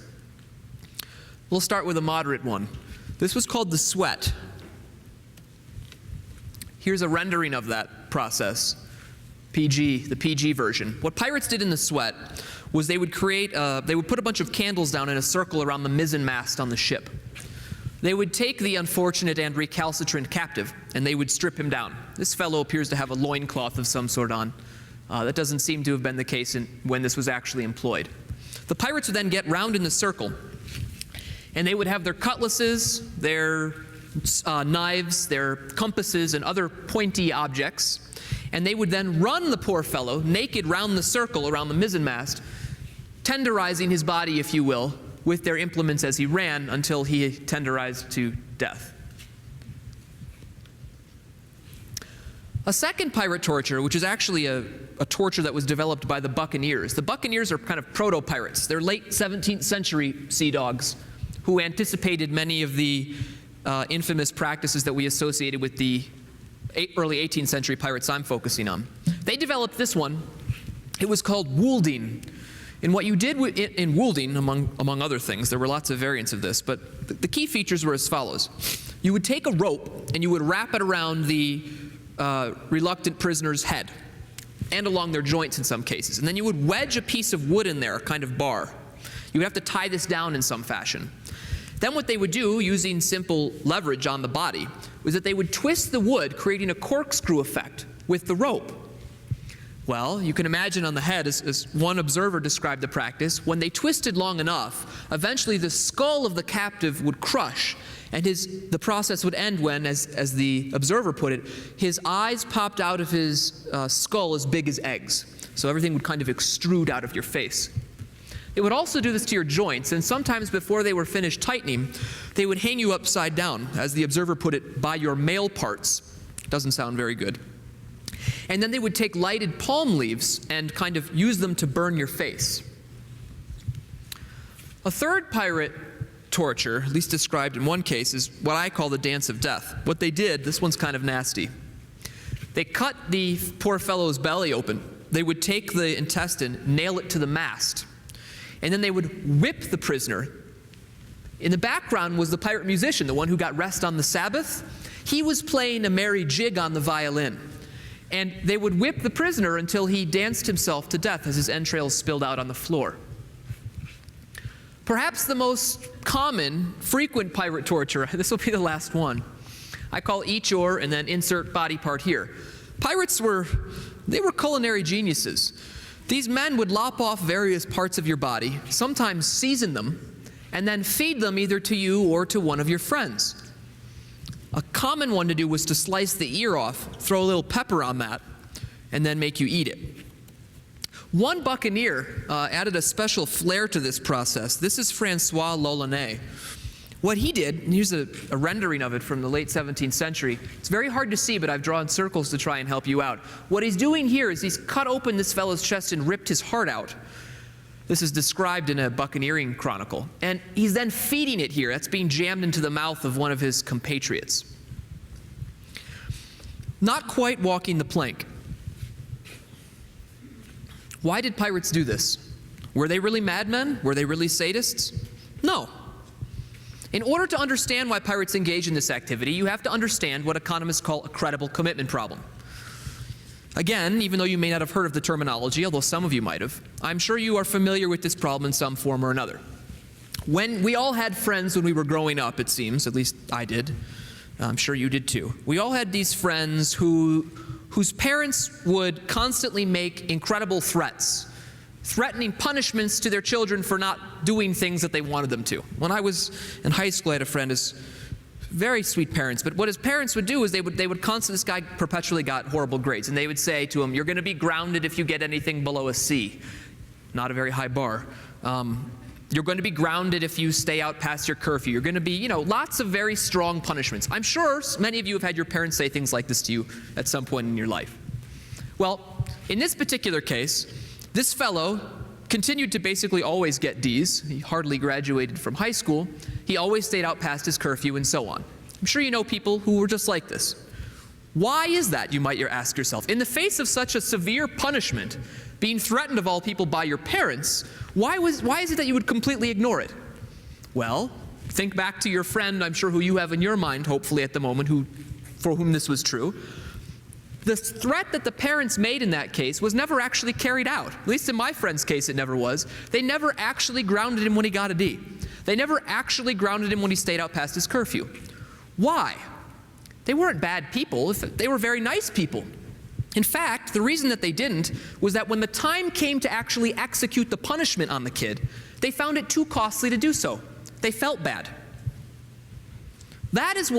We'll start with a moderate one. This was called the sweat. Here's a rendering of that process. the PG version. What pirates did in the sweat was they would put a bunch of candles down in a circle around the mizzen mast on the ship. They would take the unfortunate and recalcitrant captive, and they would strip him down. This fellow appears to have a loincloth of some sort on. That doesn't seem to have been the case when this was actually employed. The pirates would then get round in the circle, and they would have their cutlasses, their knives, their compasses, and other pointy objects, and they would then run the poor fellow naked round the circle around the mizzenmast, tenderizing his body, if you will, with their implements as he ran until he tenderized to death. A second pirate torture, which is actually a torture that was developed by the buccaneers. The buccaneers are kind of proto-pirates. They're late 17th century sea dogs who anticipated many of the infamous practices that we associated with the early 18th century pirates I'm focusing on. They developed this one. It was called woolding. And what you did in woolding, among other things, there were lots of variants of this, but the key features were as follows. You would take a rope and you would wrap it around the reluctant prisoner's head and along their joints in some cases. And then you would wedge a piece of wood in there, a kind of bar. You would have to tie this down in some fashion. Then what they would do, using simple leverage on the body, was that they would twist the wood, creating a corkscrew effect with the rope. Well, you can imagine on the head, as one observer described the practice, when they twisted long enough, eventually the skull of the captive would crush, and the process would end when, as the observer put it, his eyes popped out of his skull as big as eggs. So everything would kind of extrude out of your face. It would also do this to your joints, and sometimes before they were finished tightening, they would hang you upside down, as the observer put it, by your male parts. Doesn't sound very good. And then they would take lighted palm leaves and kind of use them to burn your face. A third pirate torture, at least described in one case, is what I call the dance of death. What they did, this one's kind of nasty. They cut the poor fellow's belly open. They would take the intestine, nail it to the mast, and then they would whip the prisoner. In the background was the pirate musician, the one who got rest on the Sabbath. He was playing a merry jig on the violin. And they would whip the prisoner until he danced himself to death as his entrails spilled out on the floor. Perhaps the most common, frequent pirate torture, this will be the last one. I call each or and then insert body part here. Pirates were culinary geniuses. These men would lop off various parts of your body, sometimes season them, and then feed them either to you or to one of your friends. A common one to do was to slice the ear off, throw a little pepper on that, and then make you eat it. One buccaneer added a special flair to this process. This is Francois L'Olonnais. What he did, and here's a rendering of it from the late 17th century. It's very hard to see, but I've drawn circles to try and help you out. What he's doing here is he's cut open this fellow's chest and ripped his heart out. This is described in a buccaneering chronicle. And he's then feeding it here. That's being jammed into the mouth of one of his compatriots. Not quite walking the plank. Why did pirates do this? Were they really madmen? Were they really sadists? No. In order to understand why pirates engage in this activity, you have to understand what economists call a credible commitment problem. Again, even though you may not have heard of the terminology, although some of you might have, I'm sure you are familiar with this problem in some form or another. When we all had friends when we were growing up, it seems, at least I did. I'm sure you did too. We all had these friends whose parents would constantly make incredible threats, threatening punishments to their children for not doing things that they wanted them to. When I was in high school, I had a friend who's very sweet parents, but what his parents would do is they would constantly, this guy perpetually got horrible grades, and they would say to him, "You're going to be grounded if you get anything below a C." Not a very high bar. You're going to be grounded if you stay out past your curfew. You're going to be, lots of very strong punishments. I'm sure many of you have had your parents say things like this to you at some point in your life. Well, in this particular case, this fellow continued to basically always get D's. He hardly graduated from high school. He always stayed out past his curfew and so on. I'm sure you know people who were just like this. Why is that, you might ask yourself? In the face of such a severe punishment, being threatened of all people by your parents, why is it that you would completely ignore it? Well, think back to your friend, I'm sure who you have in your mind, hopefully at the moment, for whom this was true. The threat that the parents made in that case was never actually carried out. At least in my friend's case, it never was. They never actually grounded him when he got a D. They never actually grounded him when he stayed out past his curfew. Why? They weren't bad people. They were very nice people. In fact, the reason that they didn't was that when the time came to actually execute the punishment on the kid, they found it too costly to do so. They felt bad. That's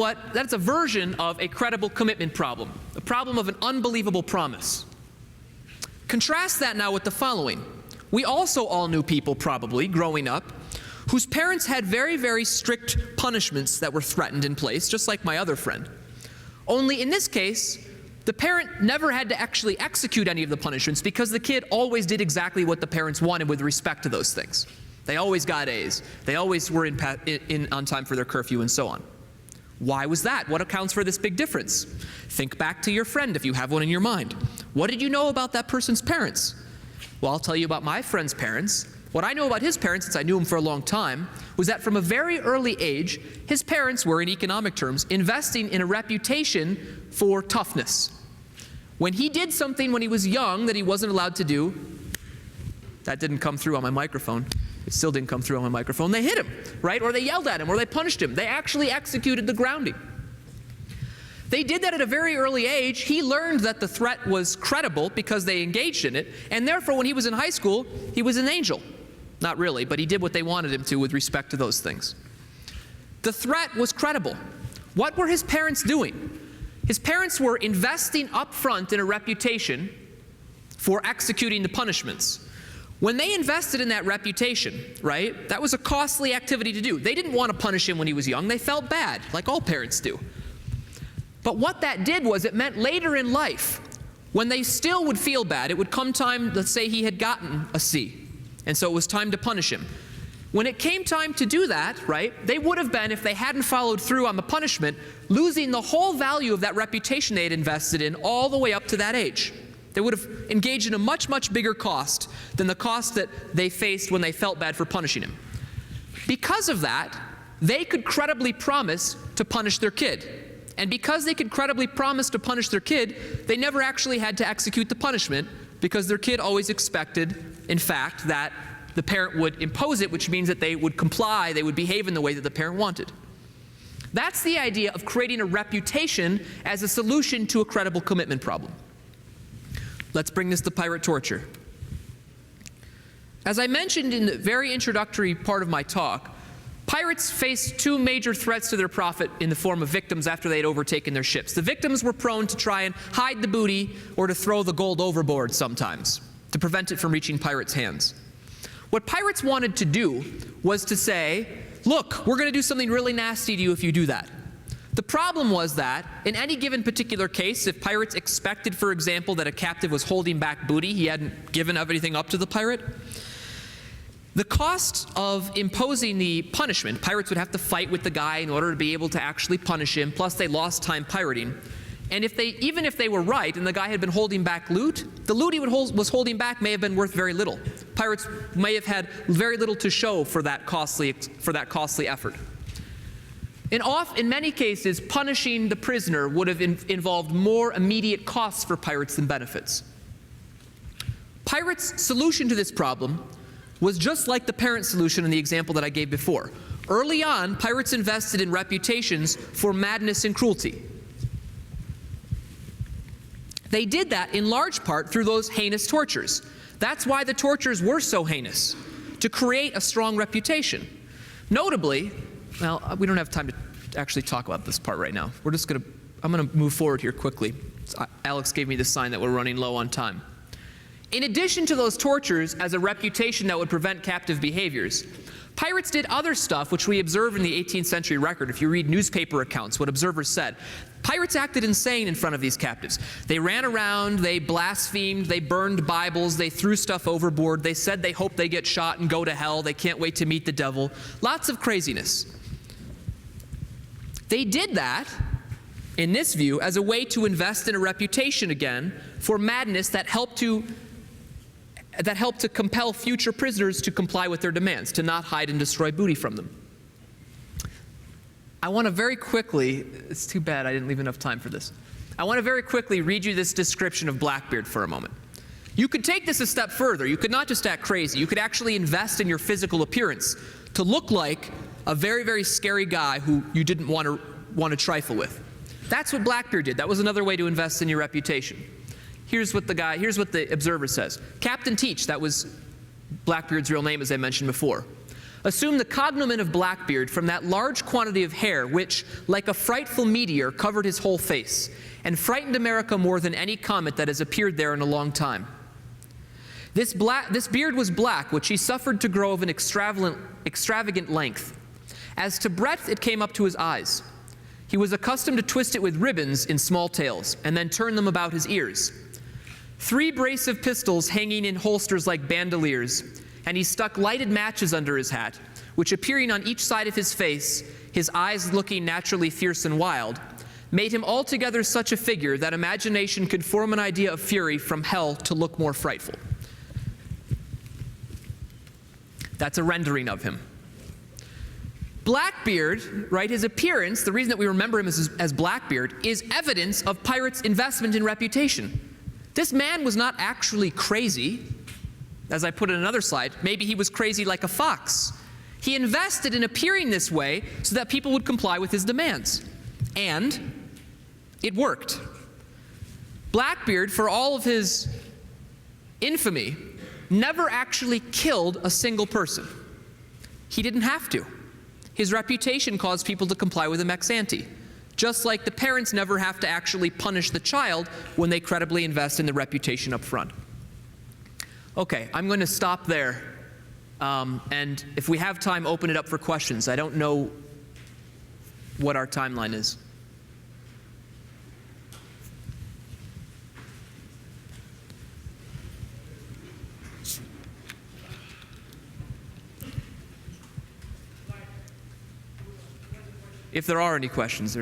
a version of a credible commitment problem, a problem of an unbelievable promise. Contrast that now with the following. We also all knew people, probably, growing up, whose parents had very, very strict punishments that were threatened in place, just like my other friend. Only in this case, the parent never had to actually execute any of the punishments because the kid always did exactly what the parents wanted with respect to those things. They always got A's. They always were on time for their curfew and so on. Why was that? What accounts for this big difference? Think back to your friend if you have one in your mind. What did you know about that person's parents? Well, I'll tell you about my friend's parents. What I know about his parents, since I knew him for a long time, was that from a very early age, his parents were, in economic terms, investing in a reputation for toughness. When he did something when he was young that he wasn't allowed to do, that didn't come through on my microphone. It still didn't come through on my microphone. They hit him, right? Or they yelled at him, or they punished him. They actually executed the grounding. They did that at a very early age. He learned that the threat was credible because they engaged in it, and therefore when he was in high school, he was an angel. Not really, but he did what they wanted him to with respect to those things. The threat was credible. What were his parents doing? His parents were investing up front in a reputation for executing the punishments. When they invested in that reputation, right, that was a costly activity to do. They didn't want to punish him when he was young. They felt bad, like all parents do. But what that did was it meant later in life, when they still would feel bad, it would come time, let's say he had gotten a C, and so it was time to punish him. When it came time to do that, right, they would have been, if they hadn't followed through on the punishment, losing the whole value of that reputation they had invested in all the way up to that age. They would have engaged in a much, much bigger cost than the cost that they faced when they felt bad for punishing him. Because of that, they could credibly promise to punish their kid. And because they could credibly promise to punish their kid, they never actually had to execute the punishment because their kid always expected, in fact, that the parent would impose it, which means that they would comply, they would behave in the way that the parent wanted. That's the idea of creating a reputation as a solution to a credible commitment problem. Let's bring this to pirate torture. As I mentioned in the very introductory part of my talk, pirates faced two major threats to their profit in the form of victims after they had overtaken their ships. The victims were prone to try and hide the booty or to throw the gold overboard sometimes to prevent it from reaching pirates' hands. What pirates wanted to do was to say, look, we're going to do something really nasty to you if you do that. The problem was that, in any given particular case, if pirates expected, for example, that a captive was holding back booty, he hadn't given everything up to the pirate, the cost of imposing the punishment, pirates would have to fight with the guy in order to be able to actually punish him, plus they lost time pirating. And even if they were right and the guy had been holding back loot, the loot he was holding back may have been worth very little. Pirates may have had very little to show for that costly effort. In many cases, punishing the prisoner would have involved more immediate costs for pirates than benefits. Pirates' solution to this problem was just like the parent solution in the example that I gave before. Early on, pirates invested in reputations for madness and cruelty. They did that in large part through those heinous tortures. That's why the tortures were so heinous, to create a strong reputation. Notably, well, we don't have time to actually talk about this part right now. I'm going to move forward here quickly. Alex gave me the sign that we're running low on time. In addition to those tortures as a reputation that would prevent captive behaviors, Pirates did other stuff which we observe in the 18th century record. If you read newspaper accounts, what observers said, pirates acted insane in front of these captives. They ran around, they blasphemed, they burned Bibles, they threw stuff overboard, they said they hope they get shot and go to hell, they can't wait to meet the devil. Lots of craziness. They did that, in this view, as a way to invest in a reputation again for madness that helped to compel future prisoners to comply with their demands, to not hide and destroy booty from them. I want to very quickly, it's too bad I didn't leave enough time for this. I want to very quickly read you this description of Blackbeard for a moment. You could take this a step further. You could not just act crazy. You could actually invest in your physical appearance to look like a very, very scary guy who you didn't want to trifle with. That's what Blackbeard did. That was another way to invest in your reputation. Here's what the Observer says. Captain Teach, that was Blackbeard's real name as I mentioned before, assumed the cognomen of Blackbeard from that large quantity of hair which, like a frightful meteor, covered his whole face, and frightened America more than any comet that has appeared there in a long time. This beard was black, which he suffered to grow of an extravagant length. As to breadth, it came up to his eyes. He was accustomed to twist it with ribbons in small tails, and then turn them about his ears. 3 brace of pistols hanging in holsters like bandoliers, and he stuck lighted matches under his hat, which appearing on each side of his face, his eyes looking naturally fierce and wild, made him altogether such a figure that imagination could form an idea of fury from hell to look more frightful. That's a rendering of him. Blackbeard, right, his appearance, the reason that we remember him as Blackbeard, is evidence of pirates' investment in reputation. This man was not actually crazy, as I put in another slide. Maybe he was crazy like a fox. He invested in appearing this way so that people would comply with his demands. And it worked. Blackbeard, for all of his infamy, never actually killed a single person. He didn't have to. His reputation caused people to comply with him ex ante. Just like the parents never have to actually punish the child when they credibly invest in the reputation up front. Okay, I'm going to stop there. And if we have time, open it up for questions. I don't know what our timeline is. If there are any questions,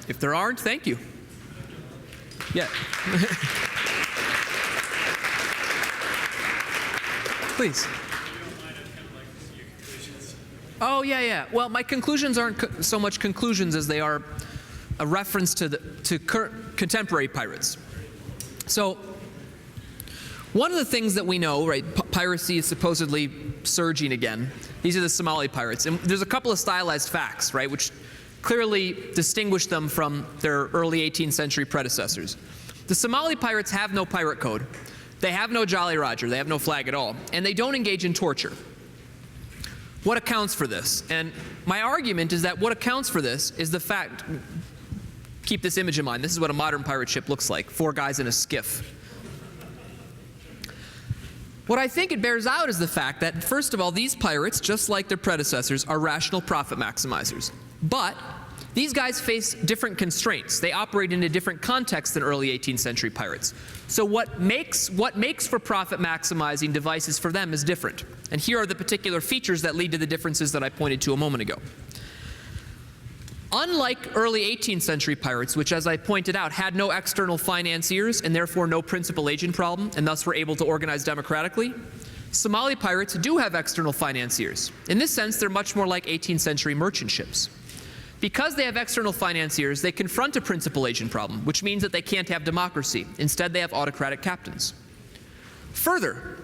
if there aren't, thank you. Yeah. Please. Oh, yeah. Well, my conclusions aren't so much conclusions as they are a reference to contemporary pirates. So, one of the things that we know, right, piracy is supposedly surging again. These are the Somali pirates. And there's a couple of stylized facts, right, which clearly distinguish them from their early 18th century predecessors. The Somali pirates have no pirate code. They have no Jolly Roger. They have no flag at all. And they don't engage in torture. What accounts for this? And my argument is that what accounts for this is the fact, keep this image in mind, this is what a modern pirate ship looks like, 4 guys in a skiff. What I think it bears out is the fact that, first of all, these pirates, just like their predecessors, are rational profit maximizers. But these guys face different constraints. They operate in a different context than early 18th century pirates. So what makes for profit maximizing devices for them is different. And here are the particular features that lead to the differences that I pointed to a moment ago. Unlike early 18th century pirates, which, as I pointed out, had no external financiers and therefore no principal agent problem, and thus were able to organize democratically, Somali pirates do have external financiers. In this sense, they're much more like 18th century merchant ships. Because they have external financiers, they confront a principal agent problem, which means that they can't have democracy. Instead, they have autocratic captains. Further,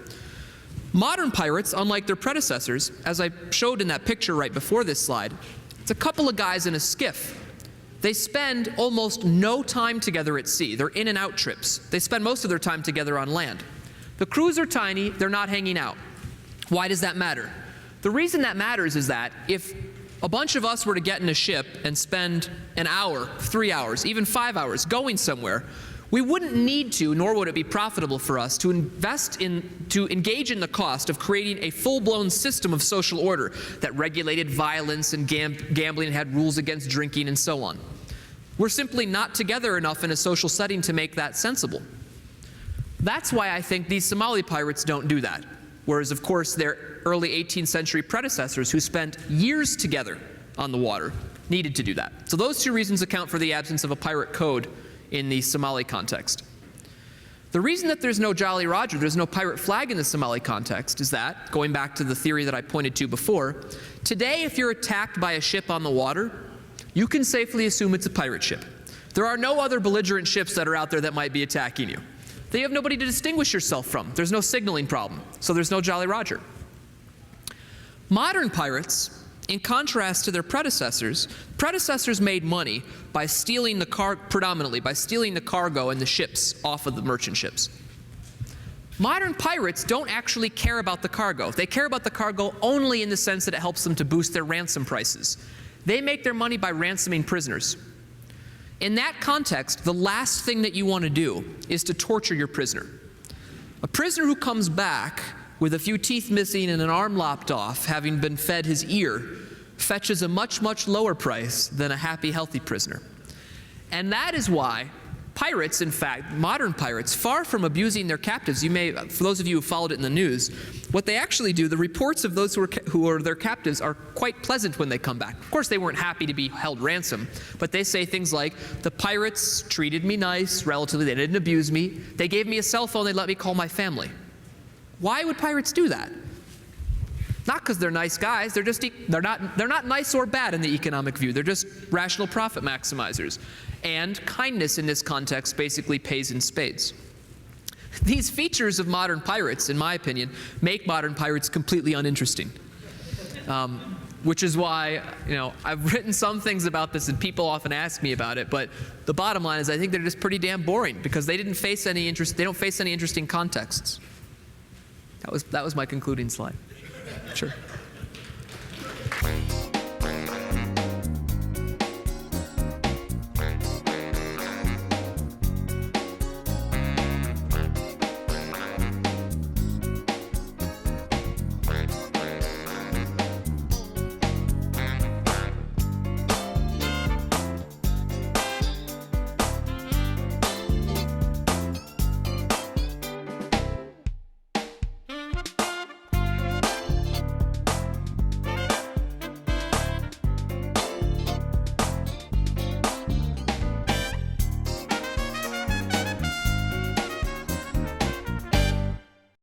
modern pirates, unlike their predecessors, as I showed in that picture right before this slide, it's a couple of guys in a skiff. They spend almost no time together at sea. They're in and out trips. They spend most of their time together on land. The crews are tiny, they're not hanging out. Why does that matter? The reason that matters is that if a bunch of us were to get in a ship and spend an hour, 3 hours, even 5 hours going somewhere, we wouldn't need to, nor would it be profitable for us, to engage in the cost of creating a full-blown system of social order that regulated violence and gambling and had rules against drinking and so on. We're simply not together enough in a social setting to make that sensible. That's why I think these Somali pirates don't do that, whereas, of course, their early 18th century predecessors who spent years together on the water needed to do that. So those two reasons account for the absence of a pirate code in the Somali context. The reason that there's no Jolly Roger, there's no pirate flag in the Somali context is that, going back to the theory that I pointed to before, today if you're attacked by a ship on the water, you can safely assume it's a pirate ship. There are no other belligerent ships that are out there that might be attacking you. You have nobody to distinguish yourself from. There's no signaling problem, so there's no Jolly Roger. Modern pirates, in contrast to their predecessors made money by stealing predominantly by stealing the cargo and the ships off of the merchant ships. Modern pirates don't actually care about the cargo. They care about the cargo only in the sense that it helps them to boost their ransom prices. They make their money by ransoming prisoners. In that context, the last thing that you want to do is to torture your prisoner. A prisoner who comes back with a few teeth missing and an arm lopped off, having been fed his ear, fetches a much, much lower price than a happy, healthy prisoner. And that is why pirates, in fact, modern pirates, far from abusing their captives, for those of you who followed it in the news, what they actually do, the reports of those who are their captives are quite pleasant when they come back. Of course, they weren't happy to be held ransom, but they say things like, the pirates treated me nice, relatively, they didn't abuse me, they gave me a cell phone, they let me call my family. Why would pirates do that? Not because they're nice guys, they're not nice or bad in the economic view, they're just rational profit maximizers. And kindness in this context basically pays in spades. These features of modern pirates, in my opinion, make modern pirates completely uninteresting. Which is why, I've written some things about this and people often ask me about it, but the bottom line is I think they're just pretty damn boring because they don't face any interesting contexts. That was my concluding slide. Sure.